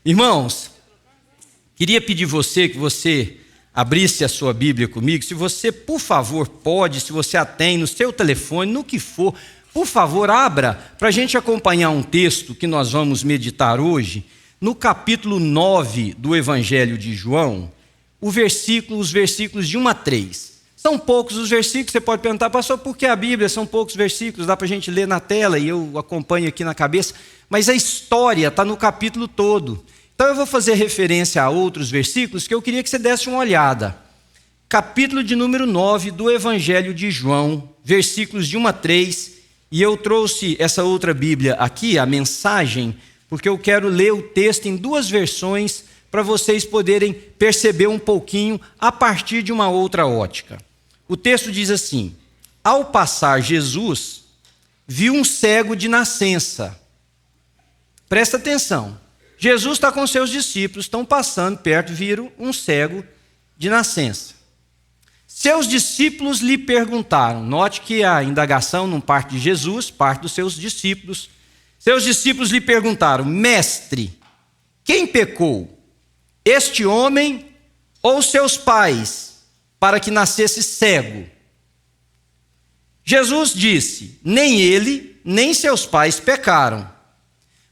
Irmãos, queria pedir que você abrisse a sua Bíblia comigo. Se você, por favor, pode, se você a tem no seu telefone, no que for, por favor, abra para a gente acompanhar um texto que nós vamos meditar hoje, no capítulo 9 do Evangelho de João, os versículos de 1 a 3. São poucos os versículos, você pode perguntar, pastor, por que a Bíblia? São poucos versículos, dá para a gente ler na tela e eu acompanho aqui na cabeça, mas a história está no capítulo todo. Então eu vou fazer referência a outros versículos que eu queria que você desse uma olhada. Capítulo de número 9 do Evangelho de João, versículos de 1 a 3, e eu trouxe essa outra Bíblia aqui, a mensagem, porque eu quero ler o texto em duas versões para vocês poderem perceber um pouquinho a partir de uma outra ótica. O texto diz assim: ao passar Jesus, viu um cego de nascença. Presta atenção. Jesus está com seus discípulos, estão passando perto, viram um cego de nascença. Seus discípulos lhe perguntaram, note que a indagação não parte de Jesus, parte dos seus discípulos. Seus discípulos lhe perguntaram, mestre, quem pecou, este homem ou seus pais, para que nascesse cego? Jesus disse, nem ele, nem seus pais pecaram.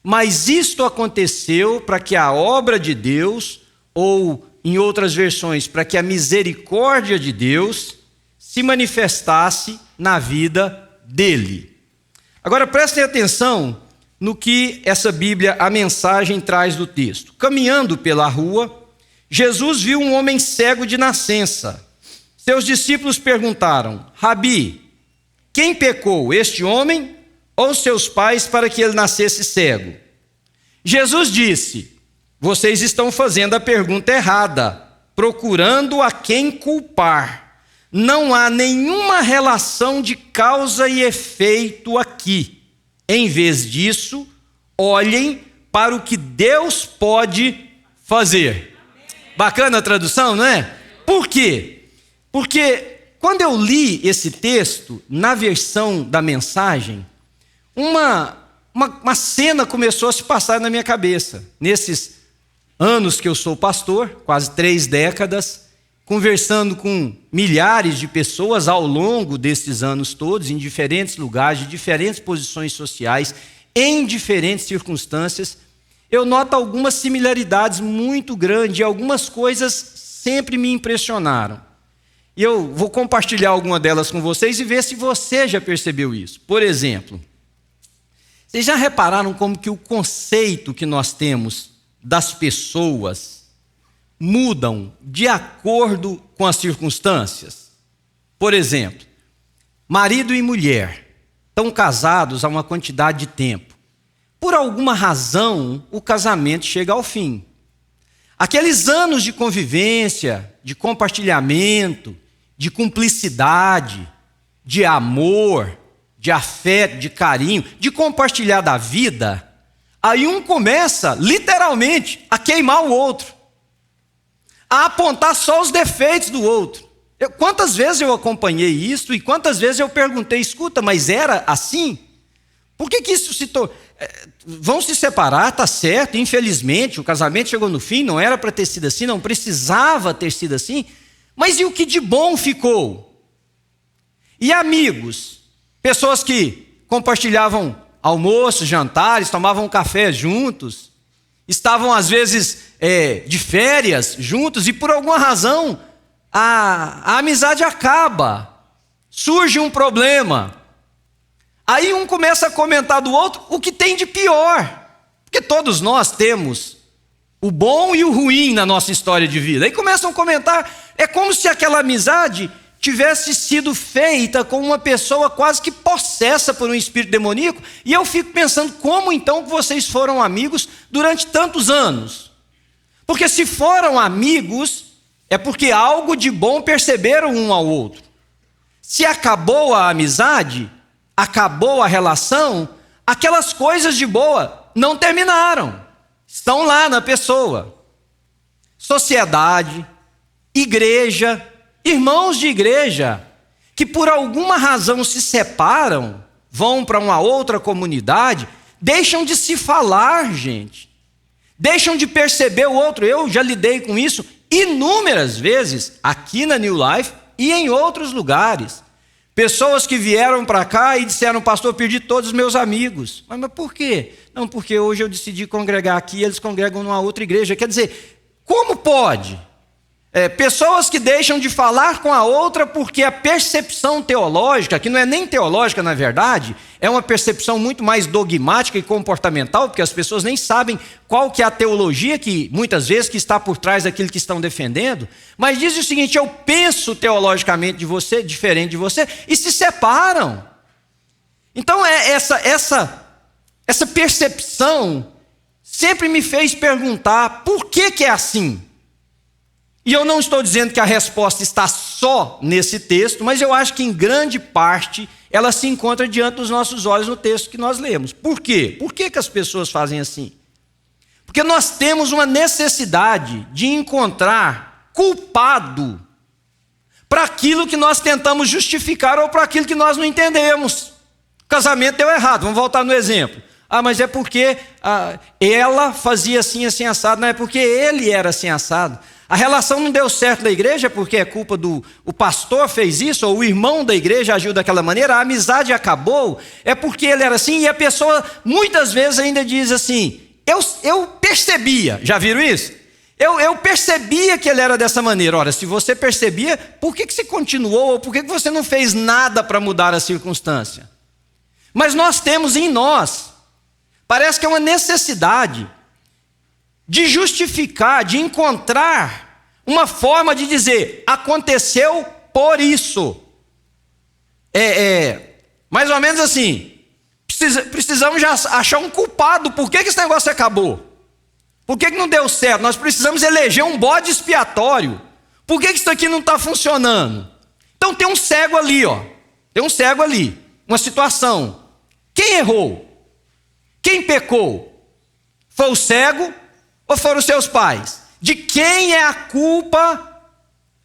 Mas isto aconteceu para que a obra de Deus, ou em outras versões, para que a misericórdia de Deus se manifestasse na vida dele. Agora prestem atenção no que essa Bíblia, a mensagem, traz do texto. Caminhando pela rua, Jesus viu um homem cego de nascença. Seus discípulos perguntaram, Rabi, quem pecou, este homem ou seus pais, para que ele nascesse cego? Jesus disse, vocês estão fazendo a pergunta errada, procurando a quem culpar. Não há nenhuma relação de causa e efeito aqui. Em vez disso, olhem para o que Deus pode fazer. Bacana a tradução, não é? Por quê? Porque quando eu li esse texto, na versão da mensagem, uma cena começou a se passar na minha cabeça. Nesses anos que eu sou pastor, quase 3 décadas, conversando com milhares de pessoas ao longo desses anos todos, em diferentes lugares, de diferentes posições sociais, em diferentes circunstâncias, eu noto algumas similaridades muito grandes e algumas coisas sempre me impressionaram. E eu vou compartilhar alguma delas com vocês e ver se você já percebeu isso. Por exemplo, vocês já repararam como que o conceito que nós temos das pessoas mudam de acordo com as circunstâncias? Por exemplo, marido e mulher estão casados há uma quantidade de tempo. Por alguma razão, o casamento chega ao fim. Aqueles anos de convivência, de compartilhamento, de cumplicidade, de amor, de afeto, de carinho, de compartilhar da vida, aí um começa, literalmente, a queimar o outro, a apontar só os defeitos do outro. Quantas vezes eu acompanhei isso e quantas vezes eu perguntei, escuta, mas era assim? Por que isso se tornou? Vão se separar, tá certo, infelizmente, o casamento chegou no fim, não era para ter sido assim, não precisava ter sido assim, mas e o que de bom ficou? E amigos, pessoas que compartilhavam almoços, jantares, tomavam café juntos, estavam às vezes de férias juntos e por alguma razão a amizade acaba, surge um problema. Aí um começa a comentar do outro o que tem de pior, porque todos nós temos o bom e o ruim na nossa história de vida. Aí começam a comentar, é como se aquela amizade tivesse sido feita com uma pessoa quase que possessa por um espírito demoníaco, e eu fico pensando, como então vocês foram amigos durante tantos anos? Porque se foram amigos, é porque algo de bom perceberam um ao outro. Se acabou a amizade, acabou a relação, aquelas coisas de boa não terminaram, estão lá na pessoa. Sociedade, igreja, irmãos de igreja, que por alguma razão se separam, vão para uma outra comunidade, deixam de se falar, gente. deixam de perceber o outro. Eu já lidei com isso inúmeras vezes, aqui na New Life e em outros lugares. Pessoas que vieram para cá e disseram: pastor, perdi todos os meus amigos. Mas por quê? Não, porque hoje eu decidi congregar aqui, eles congregam numa outra igreja. Quer dizer, como pode? Pessoas que deixam de falar com a outra porque a percepção teológica, que não é nem teológica na verdade, é uma percepção muito mais dogmática e comportamental, porque as pessoas nem sabem qual que é a teologia que muitas vezes que está por trás daquilo que estão defendendo, mas diz o seguinte: eu penso teologicamente de você, diferente de você, e se separam. Então essa percepção sempre me fez perguntar por que é assim. E eu não estou dizendo que a resposta está só nesse texto, mas eu acho que em grande parte ela se encontra diante dos nossos olhos no texto que nós lemos. Por quê? Por que as pessoas fazem assim? Porque nós temos uma necessidade de encontrar culpado para aquilo que nós tentamos justificar ou para aquilo que nós não entendemos. O casamento deu errado, vamos voltar no exemplo. Mas é porque ela fazia assim, assim, assado. Não, é porque ele era assim, assado. A relação não deu certo na igreja porque é culpa o pastor fez isso, ou o irmão da igreja agiu daquela maneira. A amizade acabou, é porque ele era assim. E a pessoa muitas vezes ainda diz assim: eu percebia. Já viram isso? Eu percebia que ele era dessa maneira. Ora, se você percebia, por que você continuou? Ou por que você não fez nada para mudar a circunstância? Mas nós temos em nós, parece que é uma necessidade de justificar, de encontrar uma forma de dizer: aconteceu por isso. Mais ou menos assim, precisamos já achar um culpado. Por que esse negócio acabou? Por que não deu certo? Nós precisamos eleger um bode expiatório. Por que isso aqui não está funcionando? Então tem um cego ali, ó. Tem um cego ali, uma situação. Quem errou? Quem pecou? Foi o cego ou foram os seus pais? De quem é a culpa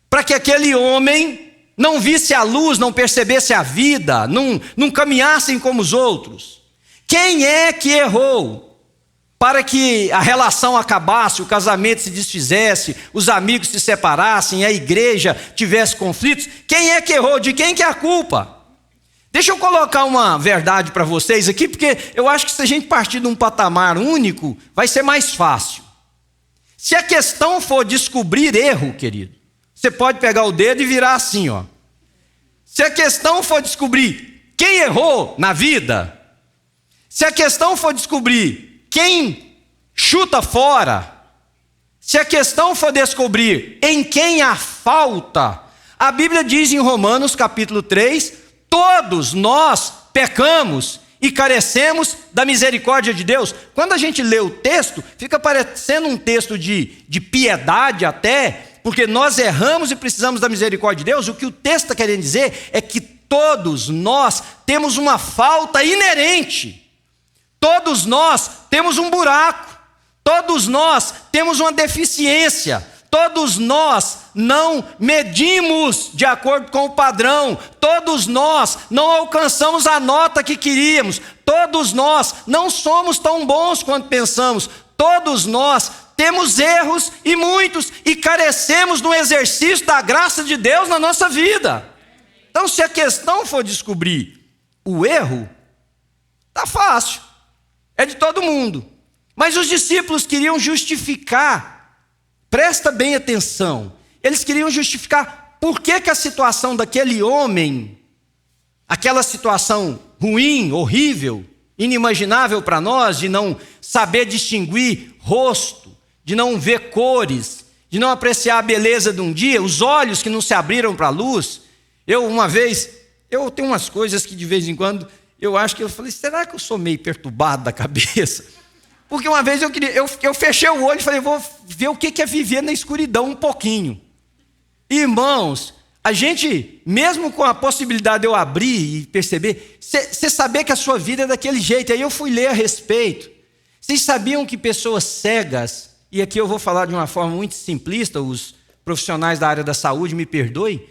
para que aquele homem não visse a luz, não percebesse a vida, não caminhassem como os outros? Quem é que errou para que a relação acabasse, o casamento se desfizesse, os amigos se separassem, a igreja tivesse conflitos? Quem é que errou? De quem que é a culpa? Deixa eu colocar uma verdade para vocês aqui, porque eu acho que se a gente partir de um patamar único, vai ser mais fácil. Se a questão for descobrir erro, querido, você pode pegar o dedo e virar assim, ó. Se a questão for descobrir quem errou na vida, se a questão for descobrir quem chuta fora, se a questão for descobrir em quem há falta, a Bíblia diz em Romanos capítulo 3, todos nós pecamos e carecemos da misericórdia de Deus. Quando a gente lê o texto, fica parecendo um texto de piedade até, porque nós erramos e precisamos da misericórdia de Deus. O que o texto está querendo dizer é que todos nós temos uma falta inerente. Todos nós temos um buraco. Todos nós temos uma deficiência. Todos nós não medimos de acordo com o padrão. Todos nós não alcançamos a nota que queríamos. Todos nós não somos tão bons quanto pensamos. Todos nós temos erros e muitos, e carecemos do exercício da graça de Deus na nossa vida. Então, se a questão for descobrir o erro, está fácil. É de todo mundo. Mas os discípulos queriam justificar. Presta bem atenção. Eles queriam justificar por que a situação daquele homem, aquela situação ruim, horrível, inimaginável para nós, de não saber distinguir rosto, de não ver cores, de não apreciar a beleza de um dia, os olhos que não se abriram para a luz. Uma vez, eu tenho umas coisas que de vez em quando, eu acho que eu falei: será que eu sou meio perturbado da cabeça? Porque uma vez eu fechei o olho e falei: vou ver o que é viver na escuridão um pouquinho. Irmãos, a gente, mesmo com a possibilidade de eu abrir e perceber, você saber que a sua vida é daquele jeito. Aí eu fui ler a respeito. Vocês sabiam que pessoas cegas, e aqui eu vou falar de uma forma muito simplista, os profissionais da área da saúde me perdoem,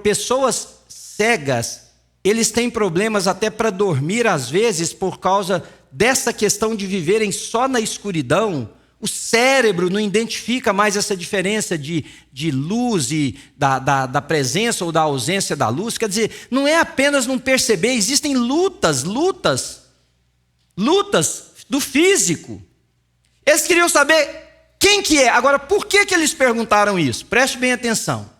pessoas cegas, eles têm problemas até para dormir às vezes por causa dessa questão de viverem só na escuridão. O cérebro não identifica mais essa diferença de luz e da presença ou da ausência da luz. Quer dizer, não é apenas não perceber, existem lutas do físico. Eles queriam saber quem que é. Agora, por que eles perguntaram isso? Preste bem atenção.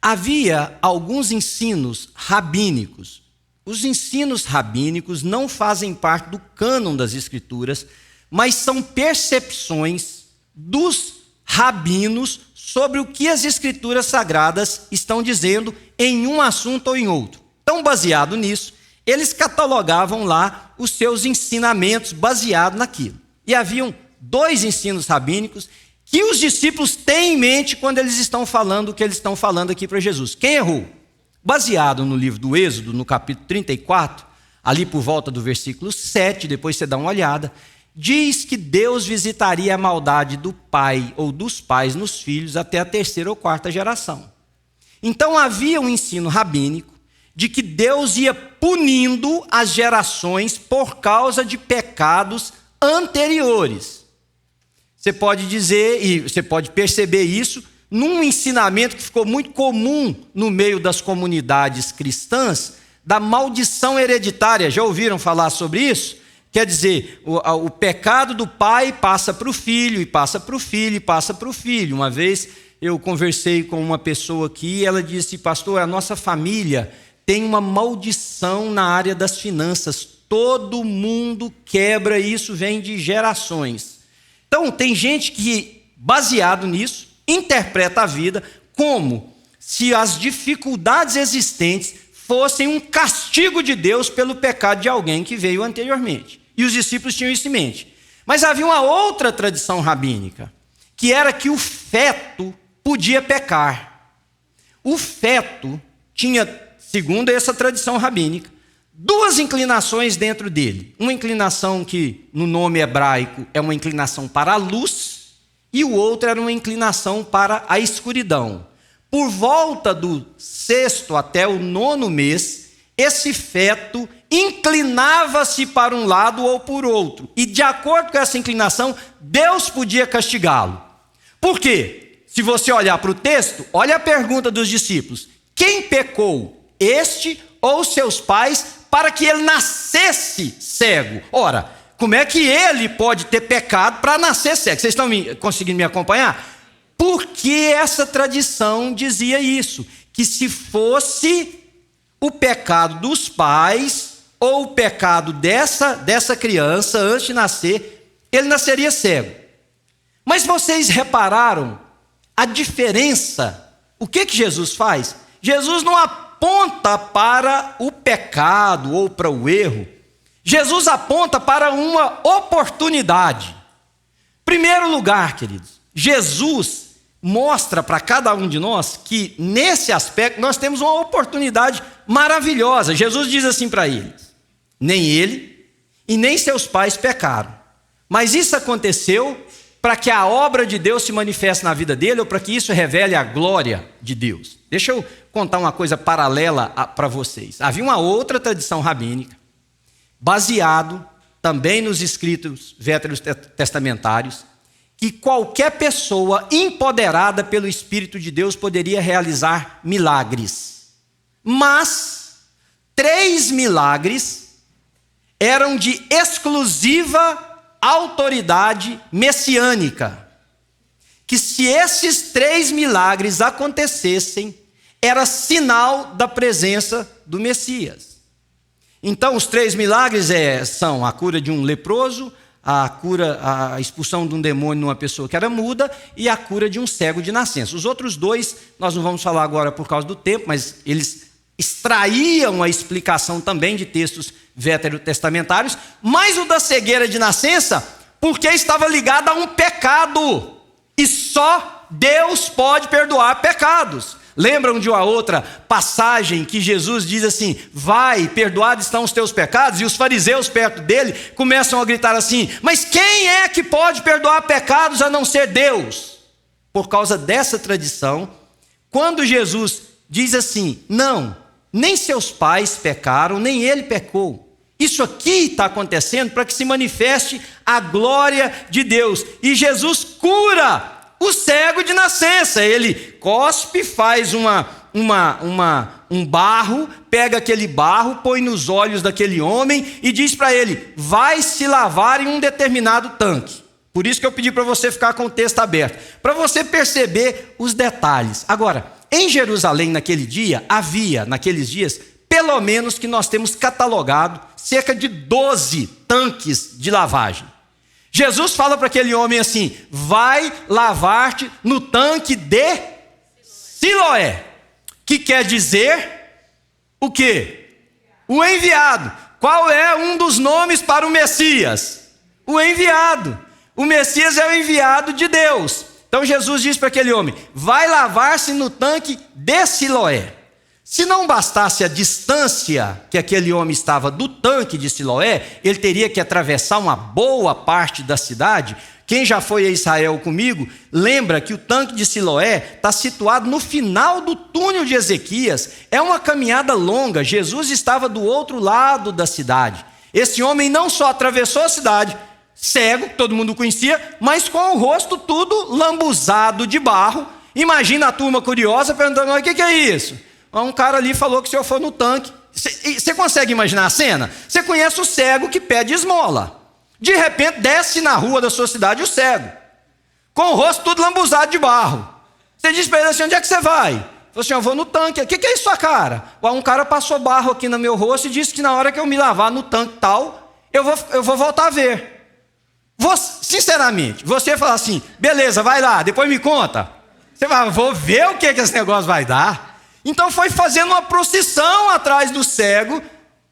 Havia alguns ensinos rabínicos. Os ensinos rabínicos não fazem parte do cânon das Escrituras, mas são percepções dos rabinos sobre o que as Escrituras Sagradas estão dizendo em um assunto ou em outro. Então, baseado nisso, eles catalogavam lá os seus ensinamentos baseados naquilo. E haviam 2 ensinos rabínicos que os discípulos têm em mente quando eles estão falando o que eles estão falando aqui para Jesus. Quem errou? Baseado no livro do Êxodo, no capítulo 34, ali por volta do versículo 7, depois você dá uma olhada, diz que Deus visitaria a maldade do pai ou dos pais nos filhos até a 3ª ou 4ª geração. Então havia um ensino rabínico de que Deus ia punindo as gerações por causa de pecados anteriores. Você pode dizer, e você pode perceber isso, num ensinamento que ficou muito comum no meio das comunidades cristãs, da maldição hereditária. Já ouviram falar sobre isso? Quer dizer, o pecado do pai passa para o filho, e passa para o filho, e passa para o filho. Uma vez eu conversei com uma pessoa aqui, e ela disse: pastor, a nossa família tem uma maldição na área das finanças. Todo mundo quebra, e isso vem de gerações. Então, tem gente que, baseado nisso, interpreta a vida como se as dificuldades existentes fossem um castigo de Deus pelo pecado de alguém que veio anteriormente. E os discípulos tinham isso em mente. Mas havia uma outra tradição rabínica, que era que o feto podia pecar. O feto tinha, segundo essa tradição rabínica, 2 inclinações dentro dele. Uma inclinação que, no nome hebraico, é uma inclinação para a luz, e o outro era uma inclinação para a escuridão. Por volta do 6º até o 9º mês, esse feto inclinava-se para um lado ou por outro. E de acordo com essa inclinação, Deus podia castigá-lo. Por quê? Se você olhar para o texto, olha a pergunta dos discípulos: quem pecou, este ou seus pais, para que ele nascesse cego? Ora, como é que ele pode ter pecado para nascer cego? Vocês estão conseguindo me acompanhar? Porque essa tradição dizia isso, que se fosse o pecado dos pais ou o pecado dessa criança antes de nascer, ele nasceria cego. Mas vocês repararam a diferença? O que Jesus faz? Jesus não aponta para o pecado ou para o erro. Jesus aponta para uma oportunidade. Primeiro lugar, queridos, Jesus mostra para cada um de nós que, nesse aspecto, nós temos uma oportunidade maravilhosa. Jesus diz assim para eles: nem ele e nem seus pais pecaram, mas isso aconteceu para que a obra de Deus se manifeste na vida dele, ou para que isso revele a glória de Deus. Deixa eu contar uma coisa paralela para vocês. Havia uma outra tradição rabínica, baseado também nos escritos veterotestamentários, que qualquer pessoa empoderada pelo Espírito de Deus poderia realizar milagres. Mas 3 milagres eram de exclusiva autoridade messiânica. Que se esses 3 milagres acontecessem, era sinal da presença do Messias. Então, os 3 milagres são a cura de um leproso, a expulsão de um demônio numa pessoa que era muda e a cura de um cego de nascença. Os outros 2, nós não vamos falar agora por causa do tempo, mas eles extraíam a explicação também de textos veterotestamentários, mas o da cegueira de nascença, porque estava ligado a um pecado, e só Deus pode perdoar pecados. Lembram de uma outra passagem que Jesus diz assim: vai, perdoados estão os teus pecados? E os fariseus perto dele começam a gritar assim: mas quem é que pode perdoar pecados a não ser Deus? Por causa dessa tradição, quando Jesus diz assim: não, nem seus pais pecaram, nem ele pecou, Isso aqui está acontecendo para que se manifeste a glória de Deus. E Jesus cura o cego de nascença. Ele cospe, faz um barro, pega aquele barro, põe nos olhos daquele homem e diz para ele: vai se lavar em um determinado tanque. Por isso que eu pedi para você ficar com o texto aberto, para você perceber os detalhes. Agora, em Jerusalém naquele dia, havia, naqueles dias, pelo menos que nós temos catalogado, cerca de 12 tanques de lavagem. Jesus fala para aquele homem assim: vai lavar-te no tanque de Siloé, que quer dizer o quê? O enviado. Qual é um dos nomes para o Messias? O enviado. O Messias é o enviado de Deus. Então Jesus diz para aquele homem: vai lavar-se no tanque de Siloé. Se não bastasse a distância que aquele homem estava do tanque de Siloé, ele teria que atravessar uma boa parte da cidade. Quem já foi a Israel comigo, lembra que o tanque de Siloé está situado no final do túnel de Ezequias. É uma caminhada longa. Jesus estava do outro lado da cidade. Esse homem não só atravessou a cidade, cego, que todo mundo conhecia, mas com o rosto tudo lambuzado de barro. Imagina a turma curiosa perguntando: o que é isso? Um cara ali falou que o senhor for no tanque. Você consegue imaginar a cena? Você conhece o cego que pede esmola. De repente desce na rua da sua cidade o cego, com o rosto tudo lambuzado de barro. Você diz para ele assim: onde é que você vai? Ele falou assim: eu vou no tanque. O que é isso, sua cara? Um cara passou barro aqui no meu rosto e disse que na hora que eu me lavar no tanque tal, eu vou voltar a ver. Sinceramente, você fala assim: beleza, vai lá, depois me conta. Você vai: vou ver o que esse negócio vai dar. Então foi fazendo uma procissão atrás do cego,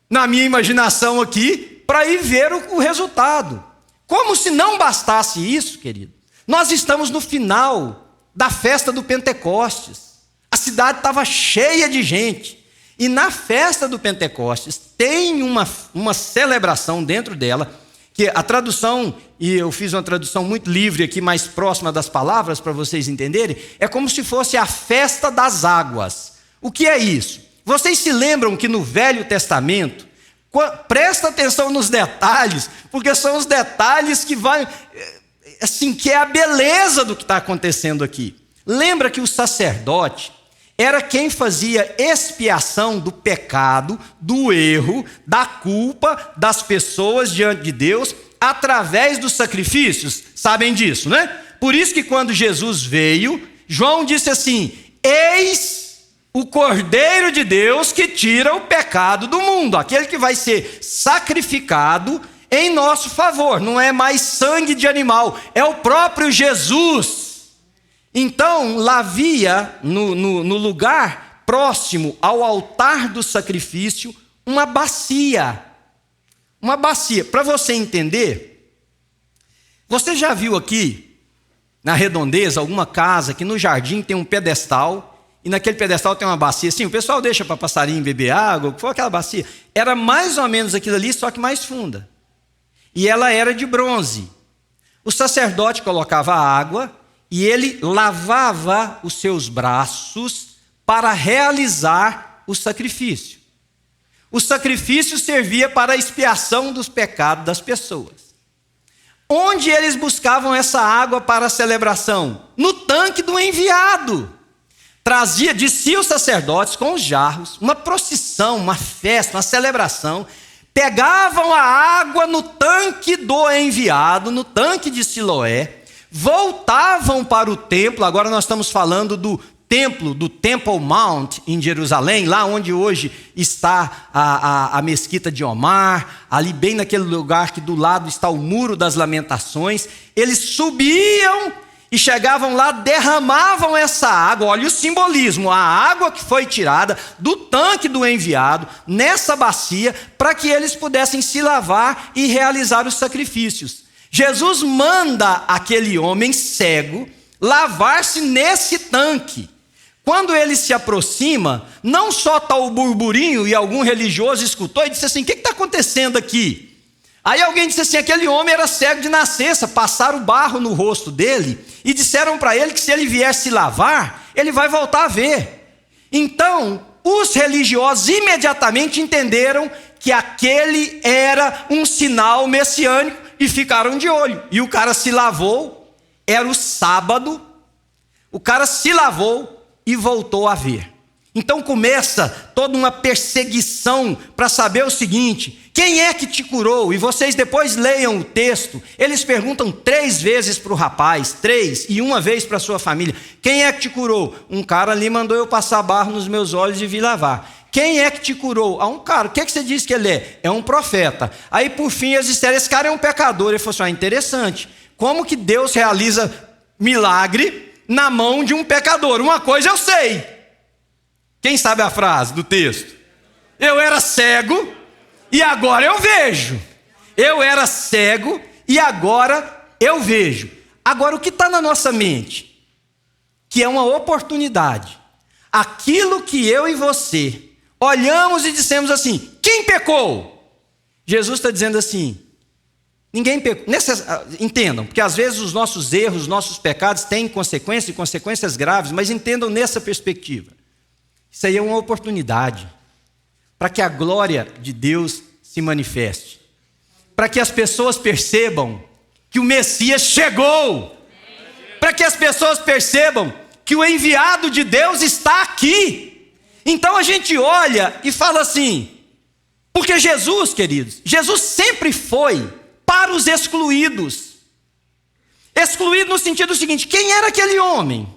na minha imaginação aqui, para ir ver o resultado. Como se não bastasse isso, querido. Nós estamos no final da festa do Pentecostes. A cidade estava cheia de gente. E na festa do Pentecostes tem uma celebração dentro dela, que a tradução, e eu fiz uma tradução muito livre aqui, mais próxima das palavras, para vocês entenderem, é como se fosse a festa das águas. O que é isso? Vocês se lembram que no Velho Testamento, presta atenção nos detalhes, porque são os detalhes que que é a beleza do que está acontecendo aqui. Lembra que o sacerdote era quem fazia expiação do pecado, do erro, da culpa das pessoas diante de Deus, através dos sacrifícios? Sabem disso, né? Por isso que quando Jesus veio, João disse assim: eis o Cordeiro de Deus que tira o pecado do mundo, aquele que vai ser sacrificado em nosso favor. Não é mais sangue de animal, é o próprio Jesus. Então lá havia no lugar próximo ao altar do sacrifício uma bacia. Uma bacia. Para você entender, você já viu aqui na redondeza alguma casa que no jardim tem um pedestal, e naquele pedestal tem uma bacia assim, o pessoal deixa para passarinho beber água? Foi aquela bacia. Era mais ou menos aquilo ali, só que mais funda. E ela era de bronze. O sacerdote colocava a água e ele lavava os seus braços para realizar o sacrifício. O sacrifício servia para a expiação dos pecados das pessoas. Onde eles buscavam essa água para a celebração? No tanque do enviado. Descia os sacerdotes com os jarros, uma procissão, uma festa, uma celebração, pegavam a água no tanque do enviado, no tanque de Siloé, voltavam para o templo. Agora nós estamos falando do templo, do Temple Mount em Jerusalém, lá onde hoje está a mesquita de Omar, ali bem naquele lugar que do lado está o Muro das Lamentações. Eles subiam e chegavam lá, derramavam essa água. Olha o simbolismo: a água que foi tirada do tanque do enviado nessa bacia, para que eles pudessem se lavar e realizar os sacrifícios. Jesus manda aquele homem cego lavar-se nesse tanque. Quando ele se aproxima, não só está o burburinho, e algum religioso escutou e disse assim: o que está acontecendo aqui? Aí alguém disse assim: aquele homem era cego de nascença, passaram barro no rosto dele e disseram para ele que se ele viesse se lavar, ele vai voltar a ver. Então, os religiosos imediatamente entenderam que aquele era um sinal messiânico e ficaram de olho. E o cara se lavou, era o sábado, o cara se lavou e voltou a ver. Então começa toda uma perseguição para saber o seguinte: quem é que te curou? E vocês depois leiam o texto, eles perguntam 3 vezes para o rapaz, 3, e 1 vez para a sua família: quem é que te curou? Um cara ali mandou eu passar barro nos meus olhos e vir lavar. Quem é que te curou? Um cara. O que você diz que ele é? É um profeta. Aí por fim eles disseram: esse cara é um pecador. Ele falou assim: interessante, como que Deus realiza milagre na mão de um pecador? Uma coisa eu sei. Quem sabe a frase do texto? Eu era cego e agora eu vejo. Eu era cego e agora eu vejo. Agora o que está na nossa mente? Que é uma oportunidade. Aquilo que eu e você olhamos e dissemos assim: quem pecou? Jesus está dizendo assim: ninguém pecou. Entendam, porque às vezes os nossos erros, os nossos pecados têm consequências e consequências graves, mas entendam nessa perspectiva. Isso aí é uma oportunidade para que a glória de Deus se manifeste, para que as pessoas percebam que o Messias chegou, para que as pessoas percebam que o enviado de Deus está aqui. Então a gente olha e fala assim, porque Jesus, queridos, Jesus sempre foi para os excluídos. Excluído no sentido seguinte: quem era aquele homem?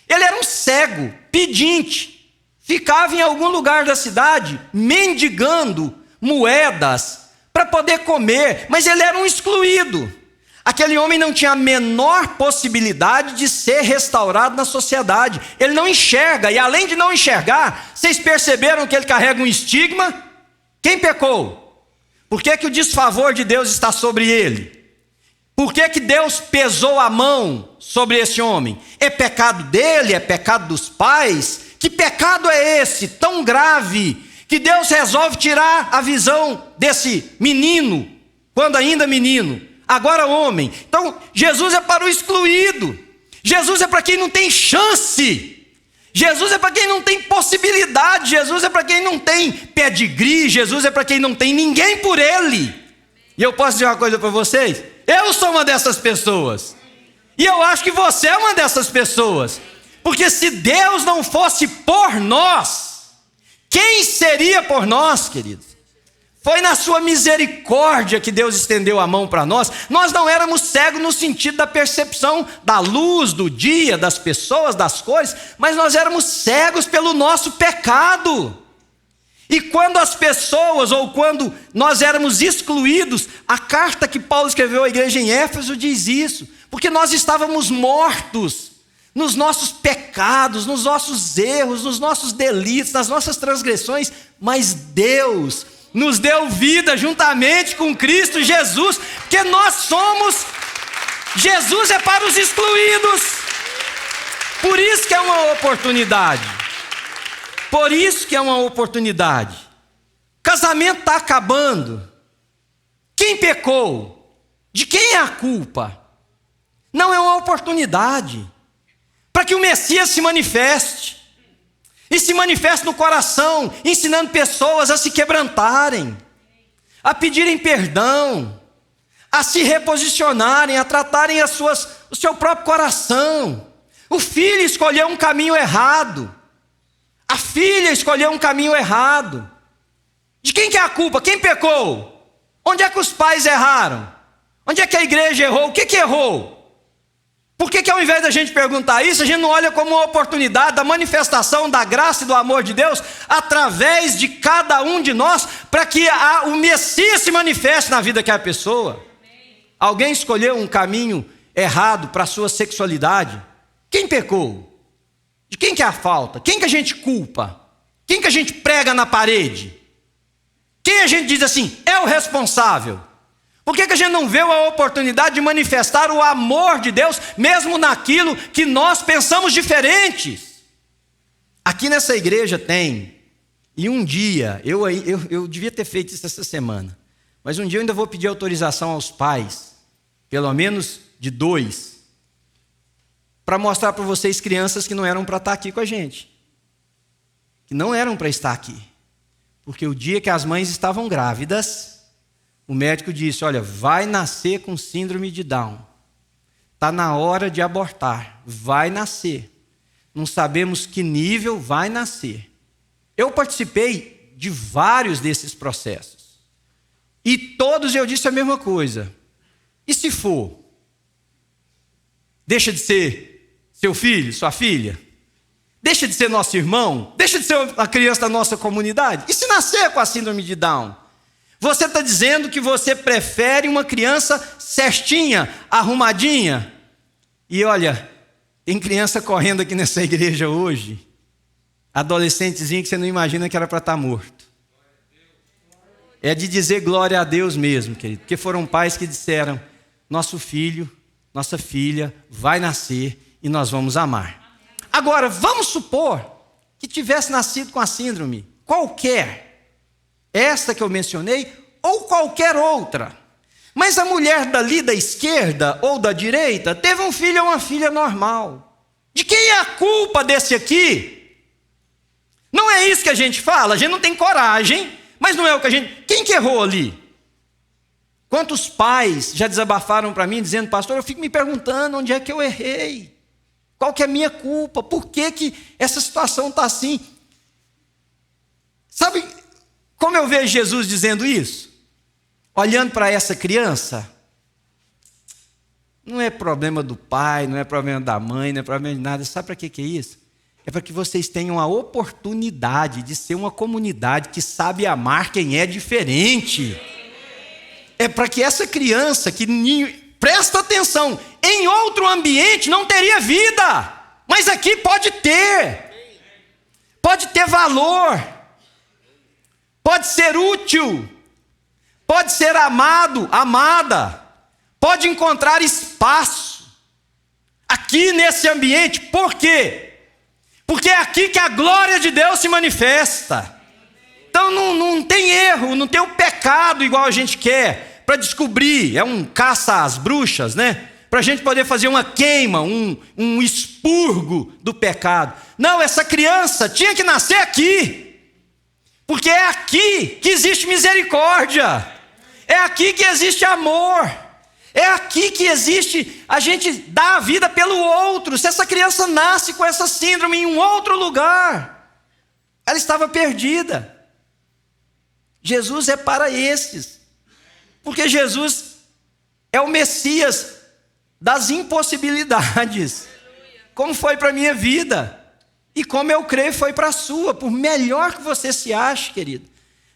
Ele era um cego, pedinte, ficava em algum lugar da cidade mendigando moedas para poder comer, mas ele era um excluído. Aquele homem não tinha a menor possibilidade de ser restaurado na sociedade. Ele não enxerga, e além de não enxergar, vocês perceberam que ele carrega um estigma? Quem pecou? Por que o desfavor de Deus está sobre ele? Por que Deus pesou a mão sobre esse homem? É pecado dele? É pecado dos pais? Que pecado é esse tão grave que Deus resolve tirar a visão desse menino, quando ainda menino, agora homem? Então Jesus é para o excluído. Jesus é para quem não tem chance. Jesus é para quem não tem possibilidade. Jesus é para quem não tem pedigree. Jesus é para quem não tem ninguém por ele. E eu posso dizer uma coisa para vocês: eu sou uma dessas pessoas. E eu acho que você é uma dessas pessoas. Porque se Deus não fosse por nós, quem seria por nós, queridos? Foi na sua misericórdia que Deus estendeu a mão para nós. Nós não éramos cegos no sentido da percepção da luz, do dia, das pessoas, das cores, mas nós éramos cegos pelo nosso pecado. E quando as pessoas, ou quando nós éramos excluídos, a carta que Paulo escreveu à igreja em Éfeso diz isso, porque nós estávamos mortos nos nossos pecados, nos nossos erros, nos nossos delitos, nas nossas transgressões, mas Deus nos deu vida juntamente com Cristo Jesus, porque nós somos, Jesus é para os excluídos. Por isso que é uma oportunidade. Por isso que é uma oportunidade. Casamento está acabando. Quem pecou? De quem é a culpa? Não, é uma oportunidade para que o Messias se manifeste. E se manifeste no coração, ensinando pessoas a se quebrantarem, a pedirem perdão, a se reposicionarem, a tratarem o seu próprio coração. O filho escolheu um caminho errado. A filha escolheu um caminho errado. De quem que é a culpa? Quem pecou? Onde é que os pais erraram? Onde é que a igreja errou? O que errou? Por que ao invés da gente perguntar isso, a gente não olha como uma oportunidade da manifestação da graça e do amor de Deus através de cada um de nós, para que o Messias se manifeste na vida daquela pessoa? Alguém escolheu um caminho errado para a sua sexualidade? Quem pecou? De quem que é a falta? Quem que a gente culpa? Quem que a gente prega na parede? Quem a gente diz assim, é o responsável? Por que a gente não vê a oportunidade de manifestar o amor de Deus, mesmo naquilo que nós pensamos diferentes? Aqui nessa igreja tem, e um dia, eu devia ter feito isso essa semana, mas um dia eu ainda vou pedir autorização aos pais, pelo menos de 2, para mostrar para vocês crianças que não eram para estar aqui com a gente. que não eram para estar aqui. Porque o dia que as mães estavam grávidas, o médico disse: olha, vai nascer com síndrome de Down. Está na hora de abortar, vai nascer. Não sabemos que nível vai nascer. Eu participei de vários desses processos. E todos eu disse a mesma coisa. E se for? Deixa de ser seu filho, sua filha? Deixa de ser nosso irmão? Deixa de ser a criança da nossa comunidade? E se nascer com a síndrome de Down? Você está dizendo que você prefere uma criança certinha, arrumadinha? E olha, tem criança correndo aqui nessa igreja hoje, adolescentezinho que você não imagina que era para estar morto. É de dizer glória a Deus mesmo, querido, porque foram pais que disseram: nosso filho, nossa filha vai nascer e nós vamos amar. Agora, vamos supor que tivesse nascido com a síndrome, qualquer, esta que eu mencionei, ou qualquer outra. Mas a mulher dali da esquerda ou da direita teve um filho ou uma filha normal. De quem é a culpa desse aqui? Não é isso que a gente fala, a gente não tem coragem, mas não é o que a gente... Quem que errou ali? Quantos pais já desabafaram para mim dizendo: pastor, eu fico me perguntando onde é que eu errei. Qual que é a minha culpa? Por que essa situação está assim? Sabe como eu vejo Jesus dizendo isso? Olhando para essa criança, não é problema do pai, não é problema da mãe, não é problema de nada. Sabe para que é isso? É para que vocês tenham a oportunidade de ser uma comunidade que sabe amar quem é diferente. É para que essa criança que... Presta atenção, em outro ambiente não teria vida, mas aqui pode ter valor, pode ser útil, pode ser amado, amada, pode encontrar espaço aqui nesse ambiente. Por quê? Porque é aqui que a glória de Deus se manifesta. Então não tem erro, não tem o pecado igual a gente quer para descobrir, é um caça às bruxas, né? Para a gente poder fazer uma queima, um expurgo do pecado. Não, essa criança tinha que nascer aqui, porque é aqui que existe misericórdia, é aqui que existe amor, é aqui que existe a gente dar a vida pelo outro. Se essa criança nasce com essa síndrome em um outro lugar, ela estava perdida. Jesus é para esses. Porque Jesus é o Messias das impossibilidades. Como foi para a minha vida. E como eu creio foi para a sua. Por melhor que você se ache, querido.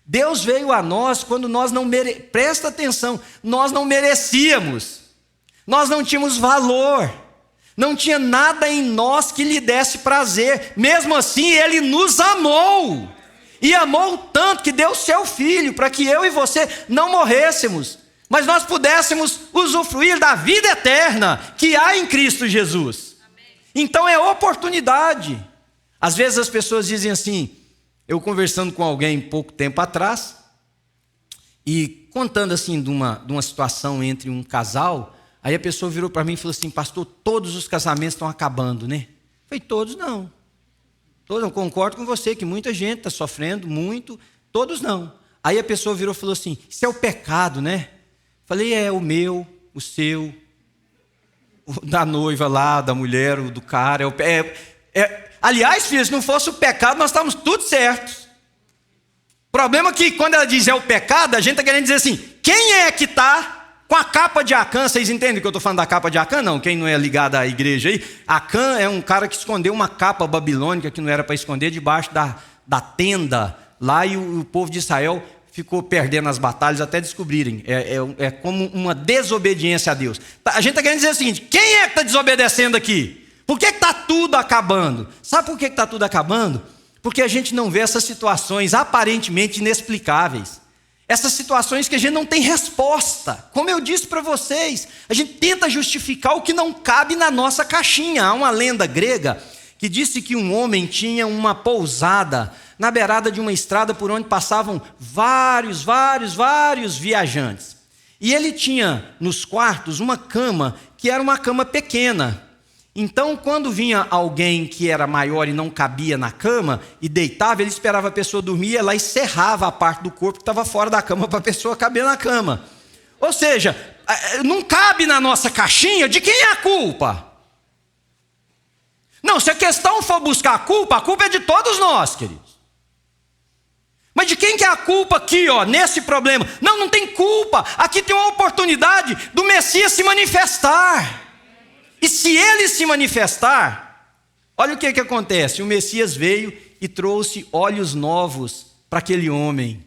Deus veio a nós quando nós não merecíamos. Presta atenção. Nós não merecíamos. Nós não tínhamos valor. Não tinha nada em nós que lhe desse prazer. Mesmo assim, Ele nos amou. E amou tanto que deu seu Filho para que eu e você não morrêssemos, mas nós pudéssemos usufruir da vida eterna que há em Cristo Jesus. Amém. Então é oportunidade. Às vezes as pessoas dizem assim, eu conversando com alguém pouco tempo atrás, e contando assim de uma situação entre um casal, aí a pessoa virou para mim e falou assim: pastor, todos os casamentos estão acabando, né? Eu falei: todos não. Todos, eu concordo com você que muita gente está sofrendo muito, todos não. Aí a pessoa virou e falou assim: isso é o pecado, né? Falei: é o meu, o seu, o da noiva lá, da mulher, o do cara. Aliás, filhos, se não fosse o pecado, nós estávamos tudo certos. O problema é que quando ela diz é o pecado, a gente está querendo dizer assim: quem é que está com a capa de Acã? Vocês entendem que eu estou falando da capa de Acã? Não, quem não é ligado à igreja aí, Acã é um cara que escondeu uma capa babilônica que não era para esconder debaixo da tenda lá, e o povo de Israel ficou perdendo as batalhas até descobrirem. É como uma desobediência a Deus. A gente está querendo dizer o seguinte: quem é que está desobedecendo aqui? Por que está tudo acabando? Sabe por que está tudo acabando? Porque a gente não vê essas situações aparentemente inexplicáveis. Essas situações que a gente não tem resposta. Como eu disse para vocês, a gente tenta justificar o que não cabe na nossa caixinha. Há uma lenda grega que disse que um homem tinha uma pousada na beirada de uma estrada por onde passavam vários viajantes. E ele tinha nos quartos uma cama que era uma cama pequena. Então, quando vinha alguém que era maior e não cabia na cama e deitava, ele esperava a pessoa dormir, ia lá e serrava a parte do corpo que estava fora da cama para a pessoa caber na cama. Ou seja, não cabe na nossa caixinha de quem é a culpa. Não, se a questão for buscar a culpa é de todos nós, queridos. Mas de quem que é a culpa aqui, ó, nesse problema? Não, não tem culpa. Aqui tem uma oportunidade do Messias se manifestar. E se ele se manifestar, olha o que acontece. O Messias veio e trouxe olhos novos para aquele homem.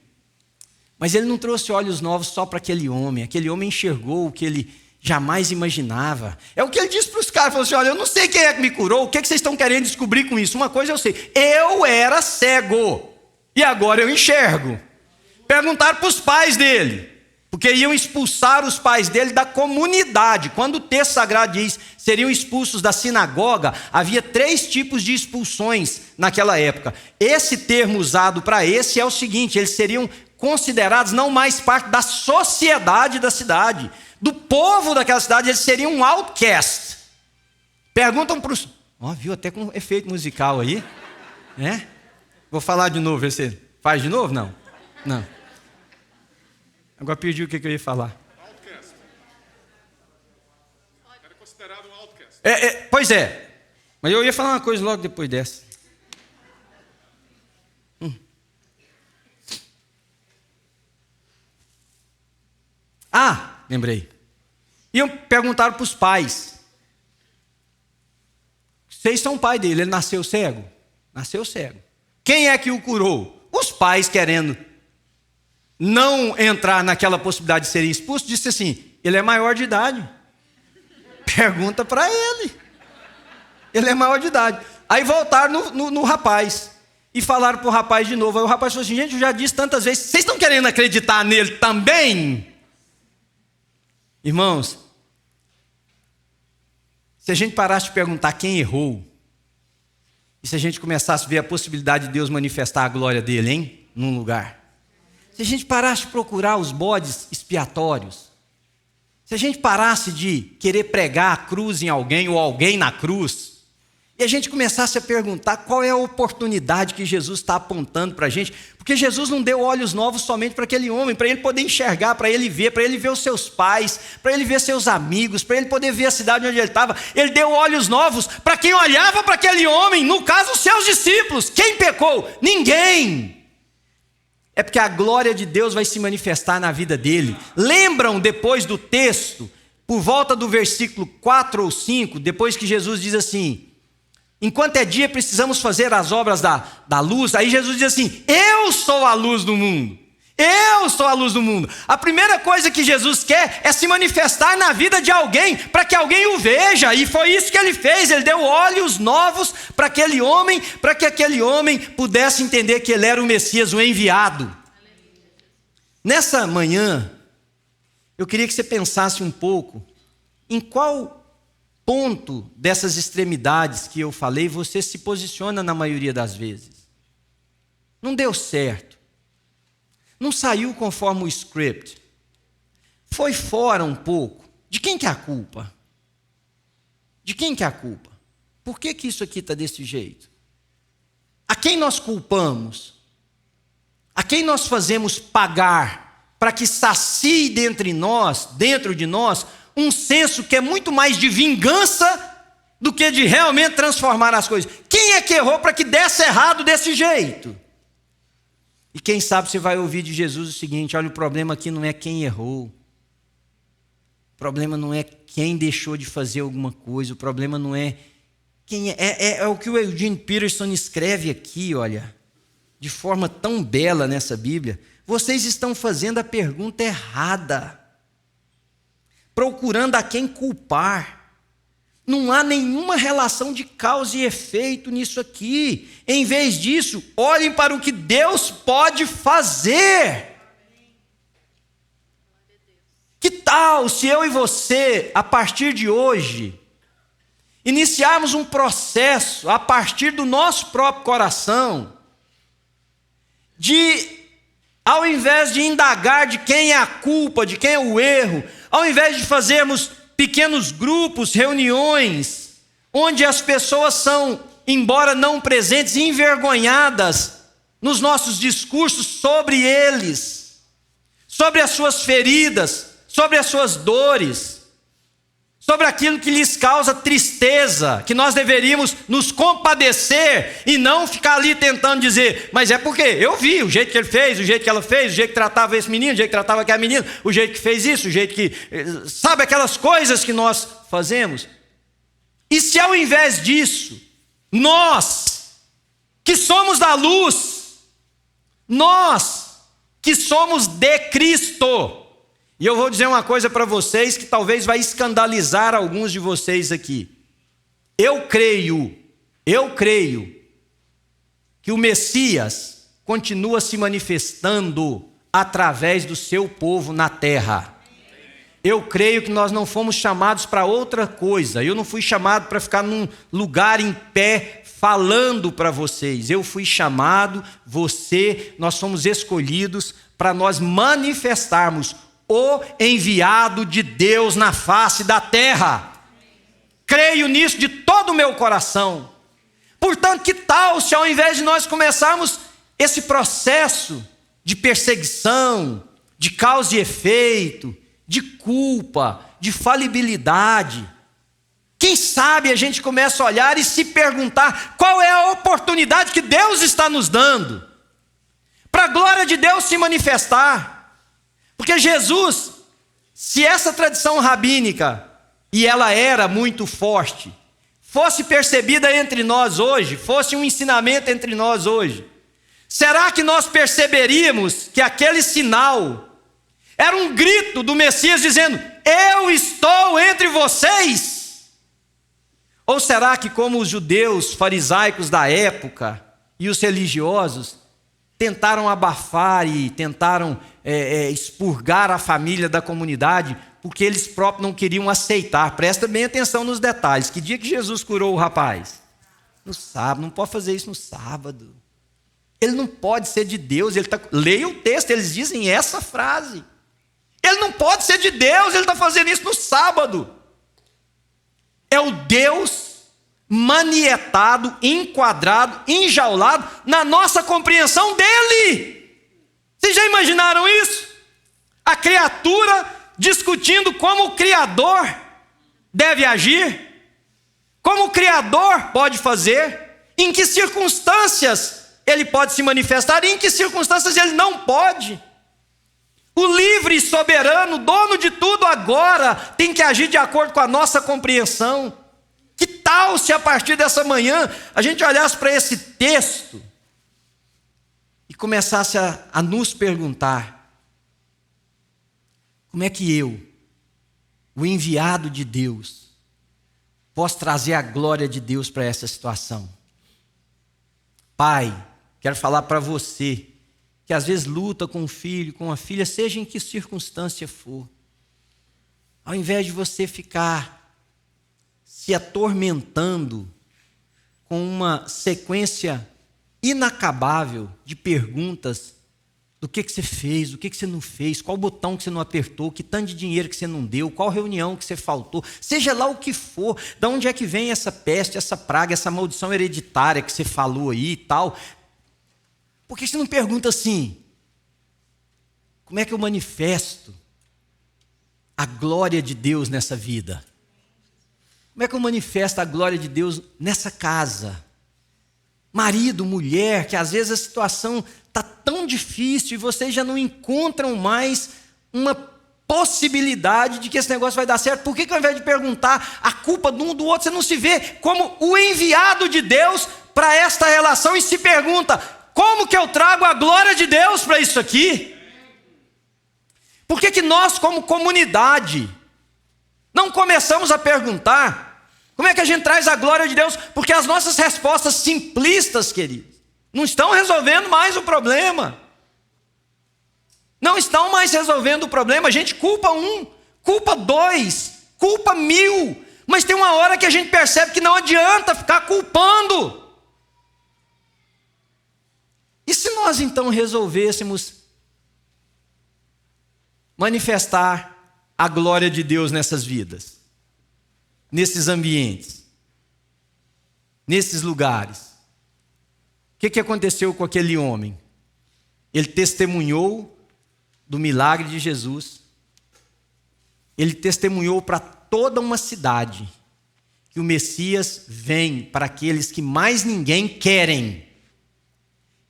Mas ele não trouxe olhos novos só para aquele homem. Aquele homem enxergou o que ele jamais imaginava. É o que ele disse para os caras. Falou assim, olha, eu não sei quem é que me curou. O que vocês estão querendo descobrir com isso? Uma coisa eu sei. Eu era cego. E agora eu enxergo. Perguntaram para os pais dele. Porque iam expulsar os pais dele da comunidade. Quando o texto sagrado diz seriam expulsos da sinagoga, havia 3 tipos de expulsões naquela época. Esse termo usado para esse é o seguinte: eles seriam considerados não mais parte da sociedade da cidade, do povo daquela cidade, eles seriam um outcast. Perguntam para os... viu até com efeito musical aí, né? Vou falar de novo, você faz de novo? Não. Agora perdi o que eu ia falar. Outcast. Era considerado um outcast. Pois é. Mas eu ia falar uma coisa logo depois dessa. Lembrei. Iam perguntar para os pais. Vocês são o pai dele, ele nasceu cego? Nasceu cego. Quem é que o curou? Os pais, querendo não entrar naquela possibilidade de serem expulsos, disse assim, ele é maior de idade. Pergunta para ele. Ele é maior de idade. Aí voltaram no rapaz. E falaram para o rapaz de novo. Aí o rapaz falou assim, gente, eu já disse tantas vezes, vocês estão querendo acreditar nele também? Irmãos, se a gente parasse de perguntar quem errou, e se a gente começasse a ver a possibilidade de Deus manifestar a glória dele, hein? Num lugar. Se a gente parasse de procurar os bodes expiatórios, se a gente parasse de querer pregar a cruz em alguém ou alguém na cruz, e a gente começasse a perguntar qual é a oportunidade que Jesus está apontando para a gente, porque Jesus não deu olhos novos somente para aquele homem, para ele poder enxergar, para ele ver os seus pais, para ele ver seus amigos, para ele poder ver a cidade onde ele estava. Ele deu olhos novos para quem olhava para aquele homem, no caso os seus discípulos. Quem pecou? Ninguém. É porque a glória de Deus vai se manifestar na vida dele. Lembram depois do texto, por volta do versículo 4 ou 5, depois que Jesus diz assim, enquanto é dia precisamos fazer as obras da luz, aí Jesus diz assim, eu sou a luz do mundo. Eu sou a luz do mundo. A primeira coisa que Jesus quer é se manifestar na vida de alguém, para que alguém o veja, e foi isso que ele fez. Ele deu olhos novos para aquele homem, para que aquele homem pudesse entender que ele era o Messias, o enviado. Nessa manhã, eu queria que você pensasse um pouco em qual ponto dessas extremidades que eu falei você se posiciona na maioria das vezes. Não deu certo. Não saiu conforme o script. Foi fora um pouco. De quem que é a culpa? De quem que é a culpa? Por que isso aqui está desse jeito? A quem nós culpamos? A quem nós fazemos pagar para que sacie dentro de nós, um senso que é muito mais de vingança do que de realmente transformar as coisas? Quem é que errou para que desse errado desse jeito? E quem sabe você vai ouvir de Jesus o seguinte, olha, o problema aqui não é quem errou. O problema não é quem deixou de fazer alguma coisa. O problema não é quem é o que o Eugene Peterson escreve aqui, olha, de forma tão bela nessa Bíblia. Vocês estão fazendo a pergunta errada, procurando a quem culpar. Não há nenhuma relação de causa e efeito nisso aqui. Em vez disso, olhem para o que Deus pode fazer. Que tal se eu e você, a partir de hoje, iniciarmos um processo, a partir do nosso próprio coração, de, ao invés de indagar de quem é a culpa, de quem é o erro, ao invés de fazermos pequenos grupos, reuniões, onde as pessoas são, embora não presentes, envergonhadas nos nossos discursos sobre eles, sobre as suas feridas, sobre as suas dores, sobre aquilo que lhes causa tristeza, que nós deveríamos nos compadecer e não ficar ali tentando dizer, mas é porque eu vi o jeito que ele fez, o jeito que ela fez, o jeito que tratava esse menino, o jeito que tratava aquela menina, o jeito que fez isso, o jeito que... Sabe aquelas coisas que nós fazemos? E se ao invés disso, nós, que somos da luz, nós, que somos de Cristo... E eu vou dizer uma coisa para vocês que talvez vai escandalizar alguns de vocês aqui. Eu creio que o Messias continua se manifestando através do seu povo na terra. Eu creio que nós não fomos chamados para outra coisa. Eu não fui chamado para ficar num lugar em pé falando para vocês. Eu fui chamado, nós somos escolhidos para nós manifestarmos o enviado de Deus na face da terra. Creio nisso de todo o meu coração. Portanto, que tal se ao invés de nós começarmos esse processo de perseguição, de causa e efeito, de culpa, de falibilidade, quem sabe a gente começa a olhar e se perguntar qual é a oportunidade que Deus está nos dando para a glória de Deus se manifestar. Porque Jesus, se essa tradição rabínica, e ela era muito forte, fosse percebida entre nós hoje, fosse um ensinamento entre nós hoje, será que nós perceberíamos que aquele sinal era um grito do Messias dizendo, eu estou entre vocês? Ou será que como os judeus farisaicos da época e os religiosos tentaram abafar e tentaram expurgar a família da comunidade, porque eles próprios não queriam aceitar. Presta bem atenção nos detalhes. Que dia que Jesus curou o rapaz? No sábado. Não pode fazer isso no sábado. Ele não pode ser de Deus. Leia o texto, eles dizem essa frase. Ele não pode ser de Deus, ele está fazendo isso no sábado. É o Deus manietado, enquadrado, enjaulado na nossa compreensão dele. Vocês já imaginaram isso? A criatura discutindo como o Criador deve agir, como o Criador pode fazer, em que circunstâncias ele pode se manifestar e em que circunstâncias ele não pode. O livre e soberano, dono de tudo agora, tem que agir de acordo com a nossa compreensão. Que tal se a partir dessa manhã a gente olhasse para esse texto e começasse a nos perguntar, como é que eu, o enviado de Deus, posso trazer a glória de Deus para essa situação? Pai, quero falar para você, que às vezes luta com um filho, com uma filha, seja em que circunstância for, ao invés de você ficar se atormentando com uma sequência inacabável de perguntas do que você fez, do que você não fez, qual botão que você não apertou, que tanto de dinheiro que você não deu, qual reunião que você faltou, seja lá o que for, de onde é que vem essa peste, essa praga, essa maldição hereditária que você falou aí e tal. Por que você não pergunta assim, como é que eu manifesto a glória de Deus nessa vida? Como é que eu manifesto a glória de Deus nessa casa? Marido, mulher, que às vezes a situação está tão difícil e vocês já não encontram mais uma possibilidade de que esse negócio vai dar certo. Por que ao invés de perguntar a culpa de um do outro, você não se vê como o enviado de Deus para esta relação e se pergunta, como que eu trago a glória de Deus para isso aqui? Por que nós como comunidade não começamos a perguntar como é que a gente traz a glória de Deus? Porque as nossas respostas simplistas, queridos, não estão resolvendo mais o problema. Não estão mais resolvendo o problema. A gente culpa um, culpa dois, culpa 1000. Mas tem uma hora que a gente percebe que não adianta ficar culpando. E se nós então resolvêssemos manifestar a glória de Deus nessas vidas? Nesses ambientes, nesses lugares. O que aconteceu com aquele homem? Ele testemunhou do milagre de Jesus. Ele testemunhou para toda uma cidade que o Messias vem para aqueles que mais ninguém querem.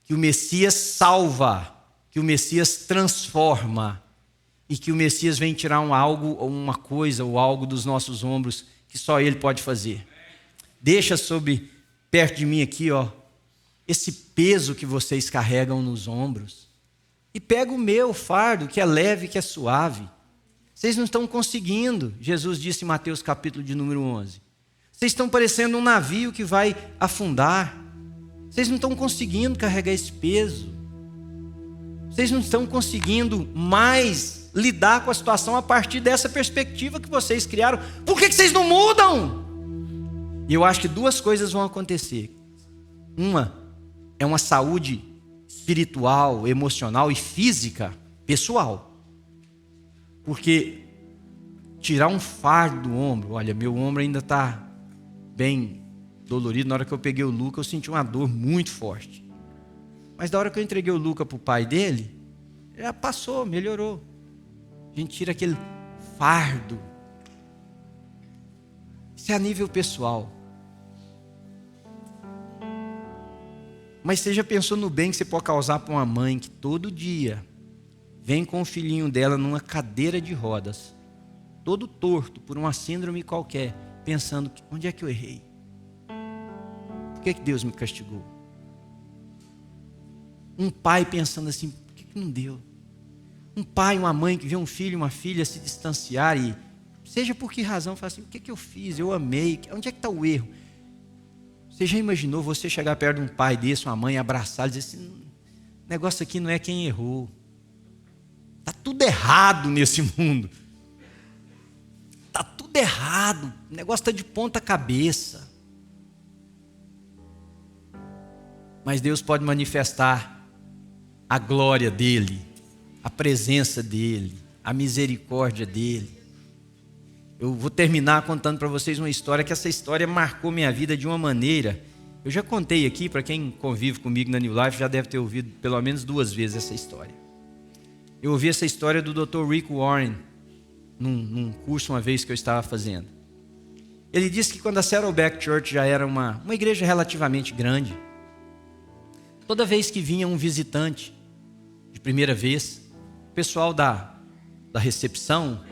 Que o Messias salva, que o Messias transforma e que o Messias vem tirar algo, ou uma coisa, ou algo dos nossos ombros que só Ele pode fazer. Deixa perto de mim aqui, esse peso que vocês carregam nos ombros e pega o meu fardo, que é leve, que é suave. Vocês não estão conseguindo, Jesus disse em Mateus capítulo de número 11. Vocês estão parecendo um navio que vai afundar. Vocês não estão conseguindo carregar esse peso. Vocês não estão conseguindo mais lidar com a situação a partir dessa perspectiva que vocês criaram. Por que vocês não mudam? E eu acho que duas coisas vão acontecer. Uma é uma saúde espiritual, emocional e física, pessoal. Porque tirar um fardo do ombro, olha, meu ombro ainda está bem dolorido. Na hora que eu peguei o Luca, eu senti uma dor muito forte. Mas da hora que eu entreguei o Luca para o pai dele, já passou, melhorou. A gente tira aquele fardo. Isso é a nível pessoal. Mas você já pensou no bem que você pode causar para uma mãe que todo dia vem com o filhinho dela numa cadeira de rodas, todo torto por uma síndrome qualquer, pensando, onde é que eu errei? Por que Deus me castigou? Um pai pensando assim, por que não deu? Um pai, uma mãe que vê um filho, uma filha se distanciar e, seja por que razão, fala assim, o que eu fiz? Eu amei, onde é que está o erro? Você já imaginou você chegar perto de um pai desse, uma mãe, abraçar e dizer assim, o negócio aqui não é quem errou. Está tudo errado nesse mundo. Está tudo errado. O negócio está de ponta cabeça. Mas Deus pode manifestar a glória dEle, a presença dEle, a misericórdia dEle. Eu vou terminar contando para vocês uma história, que essa história marcou minha vida de uma maneira. Eu já contei aqui, para quem convive comigo na New Life, já deve ter ouvido pelo menos 2 vezes essa história. Eu ouvi essa história do Dr. Rick Warren, num curso uma vez que eu estava fazendo. Ele disse que quando a Saddleback Church já era uma igreja relativamente grande, toda vez que vinha um visitante, de primeira vez, o pessoal da recepção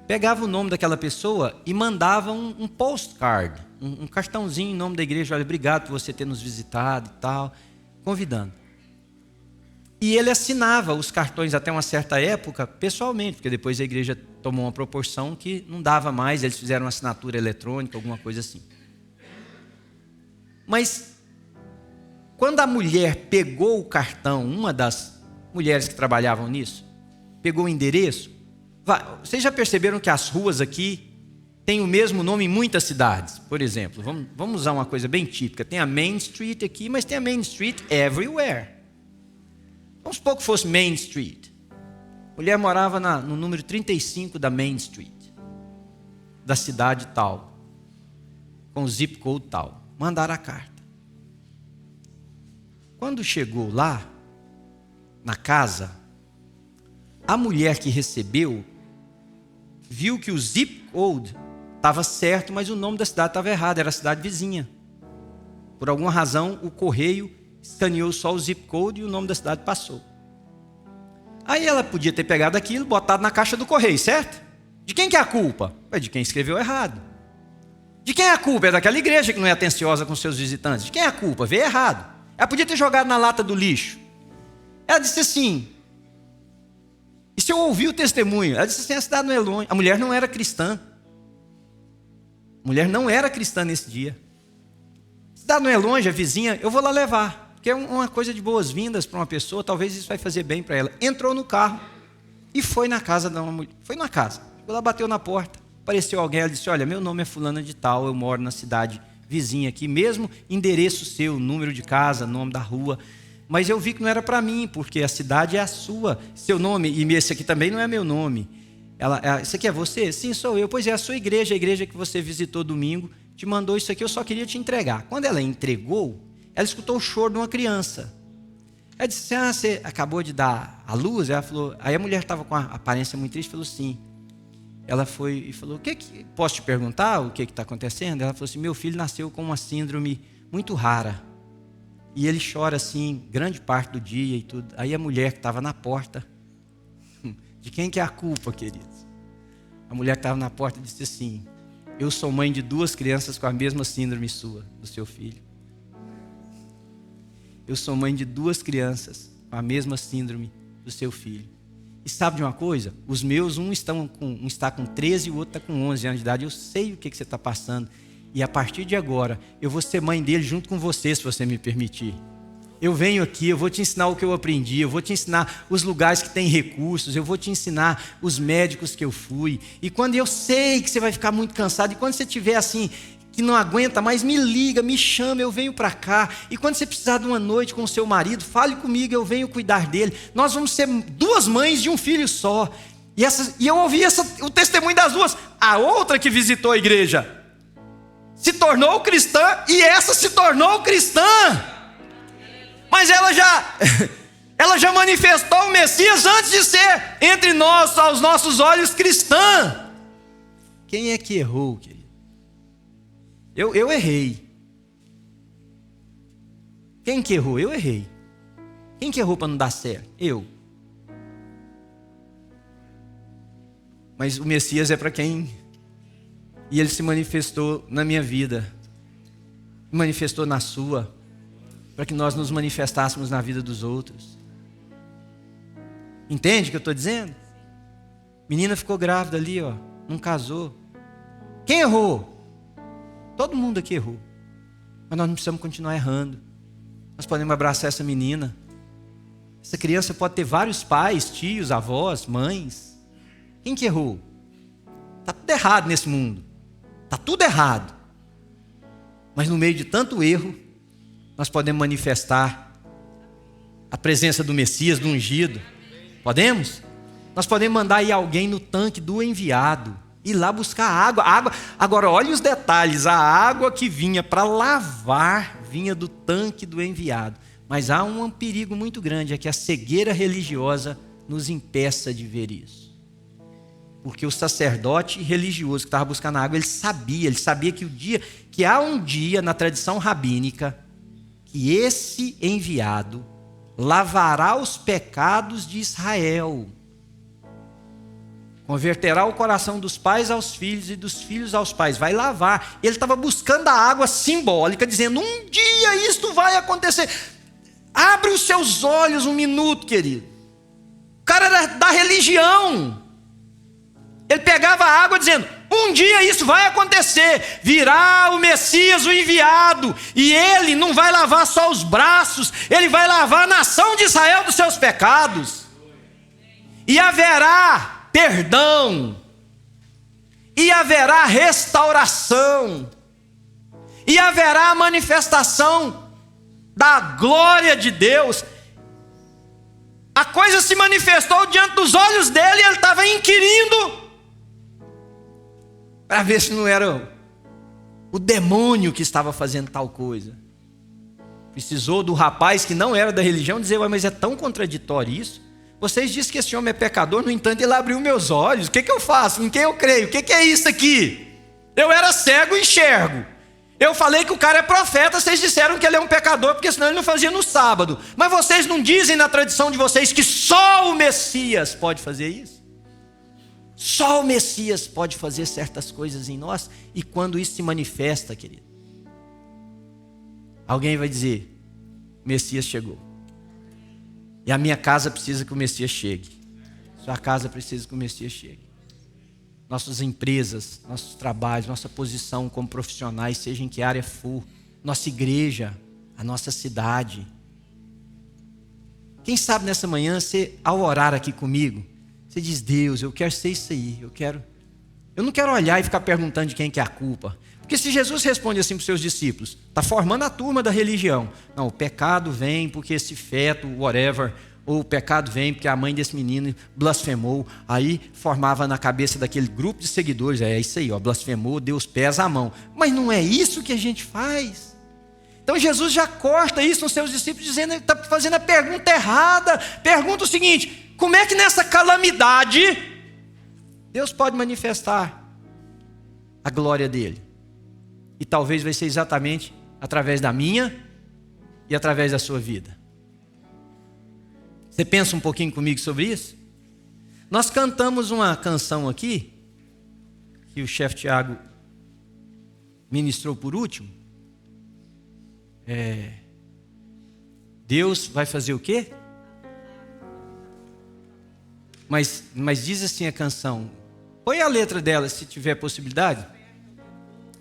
pegava o nome daquela pessoa e mandava um postcard, um cartãozinho em nome da igreja, olha, obrigado por você ter nos visitado e tal, convidando. E ele assinava os cartões até uma certa época pessoalmente, porque depois a igreja tomou uma proporção que não dava mais, eles fizeram uma assinatura eletrônica, alguma coisa assim. Mas quando a mulher pegou o cartão, uma das mulheres que trabalhavam nisso, pegou o endereço, vocês já perceberam que as ruas aqui têm o mesmo nome em muitas cidades? Por exemplo, vamos usar uma coisa bem típica, tem a Main Street aqui, mas tem a Main Street everywhere. Vamos supor que fosse Main Street. A mulher morava no número 35 da Main Street, da cidade tal, com o zip code tal. Mandaram a carta. Quando chegou lá, na casa, a mulher que recebeu viu que o zip code estava certo, mas o nome da cidade estava errado, era a cidade vizinha. Por alguma razão, o correio escaneou só o zip code e o nome da cidade passou. Aí ela podia ter pegado aquilo e botado na caixa do correio, certo? De quem que é a culpa? É de quem escreveu errado. De quem é a culpa? É daquela igreja que não é atenciosa com seus visitantes. De quem é a culpa? Veio errado. Ela podia ter jogado na lata do lixo. Ela disse assim, e se eu ouvi o testemunho, ela disse assim, a cidade não é longe. A mulher não era cristã. A mulher não era cristã nesse dia. A cidade não é longe, a vizinha, eu vou lá levar. Porque é uma coisa de boas-vindas para uma pessoa, talvez isso vai fazer bem para ela. Entrou no carro e foi na casa da mulher. Foi na casa. Ela bateu na porta, apareceu alguém, ela disse, olha, meu nome é fulana de tal, eu moro na cidade vizinha aqui, mesmo endereço seu, número de casa, nome da rua, mas eu vi que não era para mim, porque a cidade é a sua, seu nome, e esse aqui também não é meu nome. Isso aqui é você? Sim, sou eu. Pois é, a sua igreja, a igreja que você visitou domingo, te mandou isso aqui, eu só queria te entregar. Quando ela entregou, ela escutou o choro de uma criança. Ela disse assim, você acabou de dar a luz? Ela falou, aí a mulher estava com a aparência muito triste, falou sim. Ela foi e falou, posso te perguntar o que está acontecendo? Ela falou assim, meu filho nasceu com uma síndrome muito rara. E ele chora assim, grande parte do dia e tudo. Aí a mulher que estava na porta, de quem que é a culpa, queridos? A mulher que estava na porta disse assim, eu sou mãe de 2 crianças com a mesma síndrome sua, do seu filho. Eu sou mãe de 2 crianças com a mesma síndrome do seu filho. E sabe de uma coisa? Os meus, um está com 13 e o outro está com 11 anos de idade. Eu sei o que você está passando. E a partir de agora, eu vou ser mãe dele junto com você, se você me permitir. Eu venho aqui, eu vou te ensinar o que eu aprendi, eu vou te ensinar os lugares que tem recursos, eu vou te ensinar os médicos que eu fui. E quando eu sei que você vai ficar muito cansado, e quando você estiver assim, que não aguenta mais, me liga, me chama, eu venho para cá. E quando você precisar de uma noite com o seu marido, fale comigo, eu venho cuidar dele. Nós vamos ser 2 mães de um filho só. E eu ouvi o testemunho das 2. A outra que visitou a igreja se tornou cristã e essa se tornou cristã. Mas ela já manifestou o Messias antes de ser entre nós, aos nossos olhos, cristã. Quem é que errou, querido? Eu errei. Quem que errou? Eu errei. Quem que errou para não dar certo? Eu. Mas o Messias é para quem? E ele se manifestou na minha vida, manifestou na sua, para que nós nos manifestássemos na vida dos outros. Entende o que eu estou dizendo? Menina ficou grávida ali, ó, não casou. Quem errou? Todo mundo aqui errou. Mas nós não precisamos continuar errando. Nós podemos abraçar essa menina. Essa criança pode ter vários pais, tios, avós, mães. Quem que errou? Está tudo errado nesse mundo. Está tudo errado. Mas no meio de tanto erro, nós podemos manifestar a presença do Messias, do ungido. Podemos? Nós podemos mandar aí alguém no tanque do enviado, ir lá buscar água. Agora, olha os detalhes. A água que vinha para lavar vinha do tanque do enviado. Mas há um perigo muito grande, é que a cegueira religiosa nos impeça de ver isso. Porque o sacerdote religioso que estava buscando água, ele sabia que há um dia na tradição rabínica que esse enviado lavará os pecados de Israel. Converterá o coração dos pais aos filhos e dos filhos aos pais. Vai lavar. Ele estava buscando a água simbólica, dizendo, um dia isto vai acontecer. Abre os seus olhos um minuto, querido. O cara era da religião. Ele pegava a água dizendo, um dia isso vai acontecer. Virá o Messias, o enviado. E ele não vai lavar só os braços. Ele vai lavar a nação de Israel dos seus pecados. E haverá perdão, e haverá restauração, e haverá a manifestação da glória de Deus. A coisa se manifestou diante dos olhos dele, e ele estava inquirindo para ver se não era o demônio que estava fazendo tal coisa. Precisou do rapaz que não era da religião dizer, mas é tão contraditório isso. Vocês dizem que esse homem é pecador, no entanto ele abriu meus olhos. O que eu faço? Em quem eu creio? O que é isso aqui? Eu era cego e enxergo. Eu falei que o cara é profeta, vocês disseram que ele é um pecador, porque senão ele não fazia no sábado. Mas vocês não dizem na tradição de vocês que só o Messias pode fazer isso? Só o Messias pode fazer certas coisas em nós. E quando isso se manifesta, querido, alguém vai dizer, o Messias chegou. E a minha casa precisa que o Messias chegue. Sua casa precisa que o Messias chegue. Nossas empresas, nossos trabalhos, nossa posição como profissionais, seja em que área for, nossa igreja, a nossa cidade. Quem sabe nessa manhã, você, ao orar aqui comigo, você diz, Deus, eu quero ser isso aí, eu não quero olhar e ficar perguntando de quem que é a culpa. Porque se Jesus responde assim para os seus discípulos, está formando a turma da religião. Não, o pecado vem porque esse feto, whatever, ou o pecado vem porque a mãe desse menino blasfemou. Aí formava na cabeça daquele grupo de seguidores, é isso aí, ó, blasfemou, Deus pesa a mão. Mas não é isso que a gente faz. Então Jesus já corta isso nos seus discípulos, dizendo que está fazendo a pergunta errada. Pergunta o seguinte: como é que nessa calamidade Deus pode manifestar a glória dele? E talvez vai ser exatamente através da minha e através da sua vida. Você pensa um pouquinho comigo sobre isso? Nós cantamos uma canção aqui, que o chefe Tiago ministrou por último. Deus vai fazer o quê? Mas diz assim a canção. Põe a letra dela, se tiver possibilidade.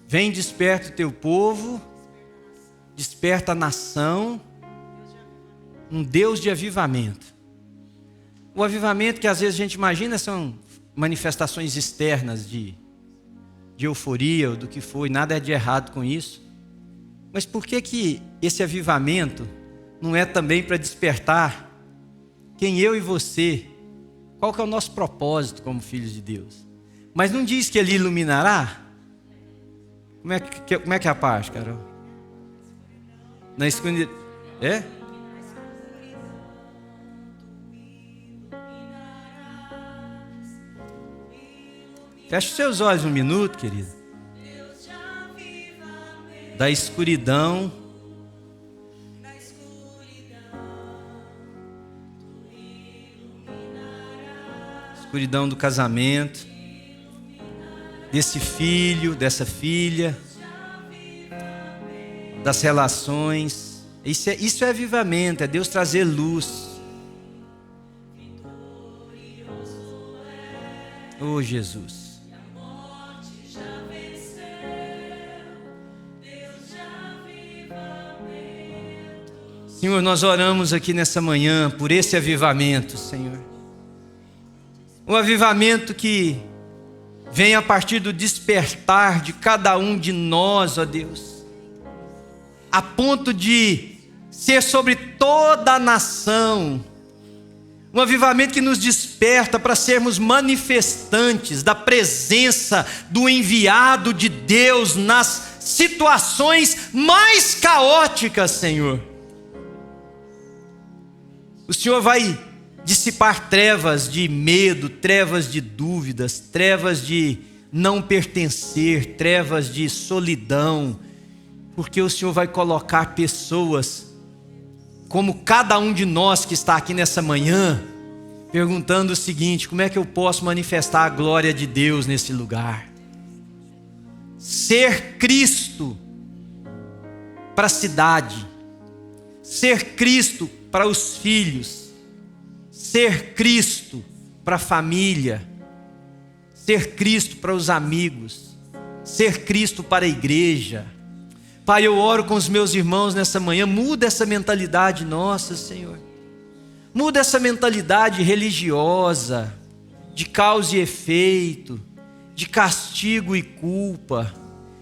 Vem, desperta o teu povo, desperta a nação, um Deus de avivamento. O avivamento que às vezes a gente imagina são manifestações externas de euforia ou do que foi, nada é de errado com isso. Mas por que esse avivamento não é também para despertar quem eu e você, qual que é o nosso propósito como filhos de Deus? Mas não diz que ele iluminará? Como é que é a parte, Carol? Na escuridão. É? Feche os seus olhos um minuto, querido. Da escuridão. Escuridão do casamento. Desse filho, dessa filha. Das relações. Isso é avivamento, é Deus trazer luz. Oh, Jesus. Senhor, nós oramos aqui nessa manhã por esse avivamento, Senhor. Um avivamento que vem a partir do despertar de cada um de nós, ó Deus, a ponto de ser sobre toda a nação. Um avivamento que nos desperta para sermos manifestantes da presença do enviado de Deus nas situações mais caóticas, Senhor. O Senhor vai dissipar trevas de medo, trevas de dúvidas, trevas de não pertencer, trevas de solidão, porque o Senhor vai colocar pessoas como cada um de nós que está aqui nessa manhã, perguntando o seguinte: como é que eu posso manifestar a glória de Deus nesse lugar? Ser Cristo para a cidade, ser Cristo para os filhos, ser Cristo para a família, ser Cristo para os amigos, ser Cristo para a igreja. Pai, eu oro com os meus irmãos nessa manhã, muda essa mentalidade nossa, Senhor. Muda essa mentalidade religiosa, de causa e efeito, de castigo e culpa,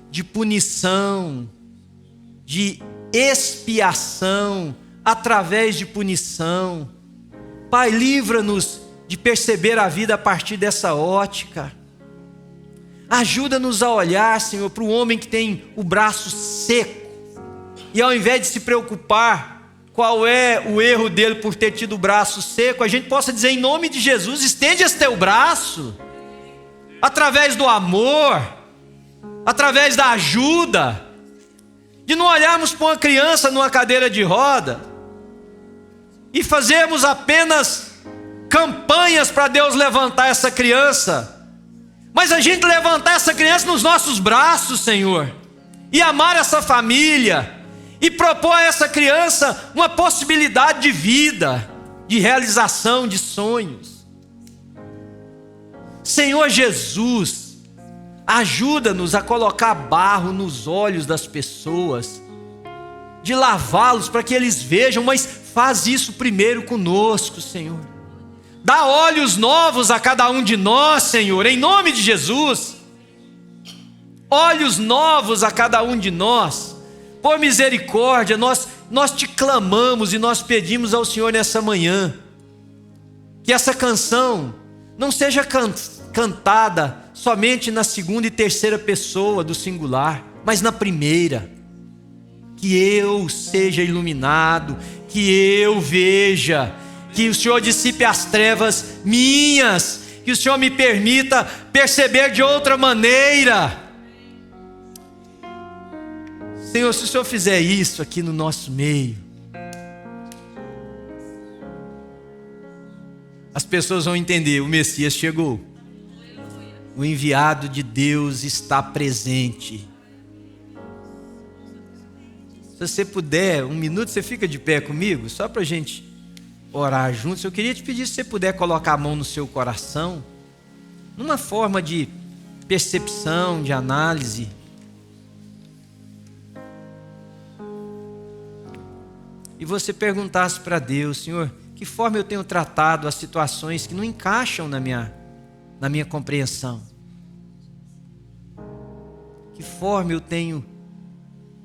de punição, de expiação, através de punição. Pai, livra-nos de perceber a vida a partir dessa ótica. Ajuda-nos a olhar, Senhor, para o homem que tem o braço seco, e ao invés de se preocupar qual é o erro dele por ter tido o braço seco, a gente possa dizer: em nome de Jesus, estende esse teu braço, através do amor, através da ajuda, de não olharmos para uma criança numa cadeira de roda e fazermos apenas campanhas para Deus levantar essa criança, mas a gente levantar essa criança nos nossos braços, Senhor, e amar essa família, e propor a essa criança uma possibilidade de vida, de realização de sonhos. Senhor Jesus, ajuda-nos a colocar barro nos olhos das pessoas, de lavá-los para que eles vejam, mas faz isso primeiro conosco, Senhor. Dá olhos novos a cada um de nós, Senhor, em nome de Jesus. Olhos novos a cada um de nós. Por misericórdia, nós te clamamos e nós pedimos ao Senhor nessa manhã. Que essa canção não seja cantada somente na segunda e terceira pessoa do singular, mas na primeira. Que eu seja iluminado, que eu veja, que o Senhor dissipe as trevas minhas, que o Senhor me permita perceber de outra maneira. Senhor, se o Senhor fizer isso aqui no nosso meio, as pessoas vão entender, o Messias chegou. O enviado de Deus está presente. Se você puder, um minuto, você fica de pé comigo, só para a gente orar juntos. Eu queria te pedir, se você puder colocar a mão no seu coração, numa forma de percepção, de análise. E você perguntasse para Deus: Senhor, que forma eu tenho tratado as situações que não encaixam na minha compreensão? Que forma eu tenho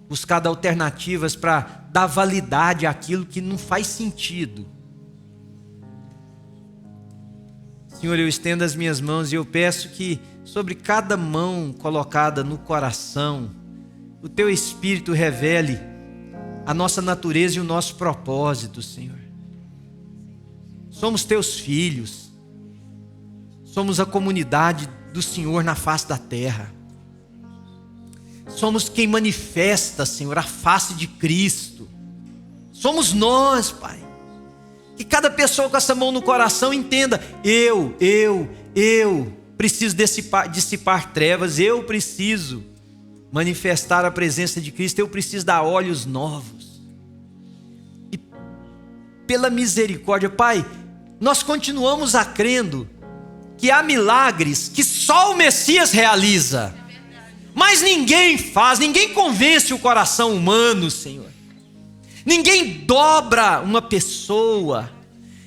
buscado alternativas para dar validade àquilo que não faz sentido? Senhor, eu estendo as minhas mãos e eu peço que sobre cada mão colocada no coração, o Teu Espírito revele a nossa natureza e o nosso propósito, Senhor. Somos Teus filhos, somos a comunidade do Senhor na face da terra. Somos quem manifesta, Senhor, a face de Cristo. Somos nós, Pai. Que cada pessoa com essa mão no coração entenda: eu preciso dissipar trevas, eu preciso manifestar a presença de Cristo, eu preciso dar olhos novos. E pela misericórdia, Pai, nós continuamos crendo que há milagres que só o Messias realiza. Mas ninguém faz, ninguém convence o coração humano, Senhor. Ninguém dobra uma pessoa.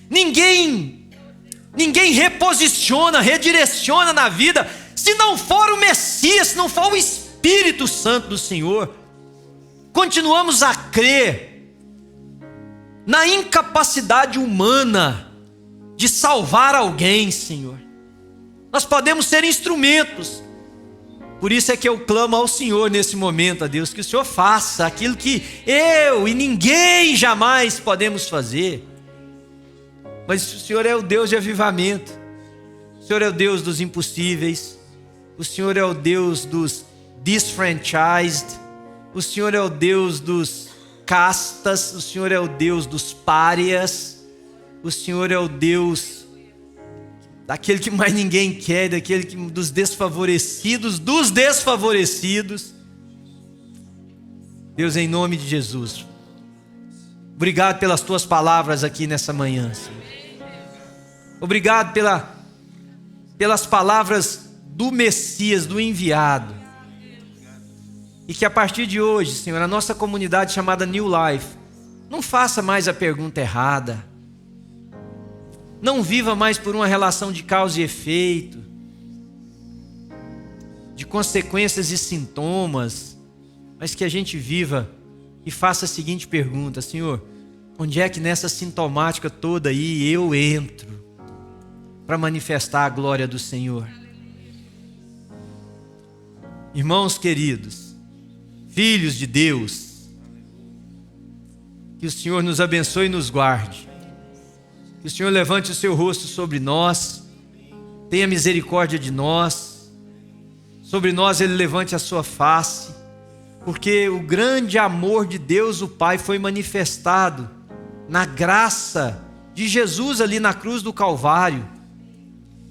Ninguém reposiciona, redireciona na vida, se não for o Messias, se não for o Espírito Santo do Senhor. Continuamos a crer na incapacidade humana de salvar alguém, Senhor. Nós podemos ser instrumentos. Por isso é que eu clamo ao Senhor nesse momento, a Deus, que o Senhor faça aquilo que eu e ninguém jamais podemos fazer. Mas o Senhor é o Deus de avivamento. O Senhor é o Deus dos impossíveis. O Senhor é o Deus dos disfranchised. O Senhor é o Deus dos castas. O Senhor é o Deus dos párias. O Senhor é o Deus daquele que mais ninguém quer, dos desfavorecidos, Deus, em nome de Jesus, obrigado pelas Tuas palavras aqui nessa manhã, Senhor. Obrigado pelas palavras do Messias, do enviado. E que a partir de hoje, Senhor, a nossa comunidade chamada New Life não faça mais a pergunta errada. Não viva mais por uma relação de causa e efeito, de consequências e sintomas, mas que a gente viva e faça a seguinte pergunta: Senhor, onde é que nessa sintomática toda aí eu entro para manifestar a glória do Senhor? Irmãos queridos, filhos de Deus, que o Senhor nos abençoe e nos guarde. Que o Senhor levante o seu rosto sobre nós, tenha misericórdia de nós, sobre nós Ele levante a sua face, porque o grande amor de Deus, o Pai, foi manifestado na graça de Jesus ali na cruz do Calvário,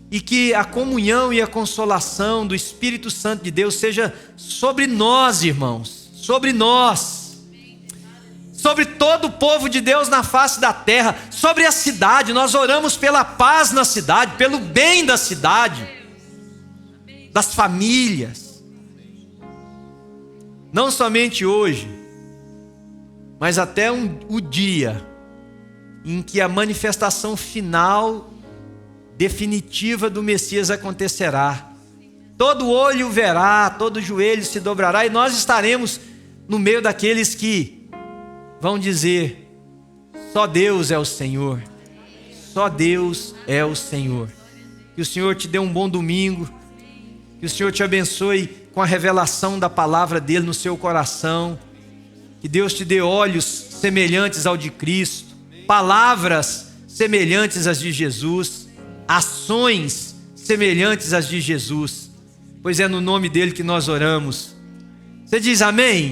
e que a comunhão e a consolação do Espírito Santo de Deus seja sobre nós, irmãos, sobre nós, sobre todo o povo de Deus na face da terra, sobre a cidade. Nós oramos pela paz na cidade, pelo bem da cidade, das famílias. Não somente hoje, mas até o dia em que a manifestação final, definitiva do Messias acontecerá. Todo olho verá, todo joelho se dobrará, e nós estaremos no meio daqueles que vão dizer: só Deus é o Senhor, Só Deus é o Senhor. Que o Senhor te dê um bom domingo. Que o Senhor te abençoe com a revelação da palavra dele no seu coração. Que Deus te dê olhos semelhantes ao de Cristo, palavras semelhantes às de Jesus, ações semelhantes às de Jesus, pois é no nome dele que nós oramos. Você diz amém?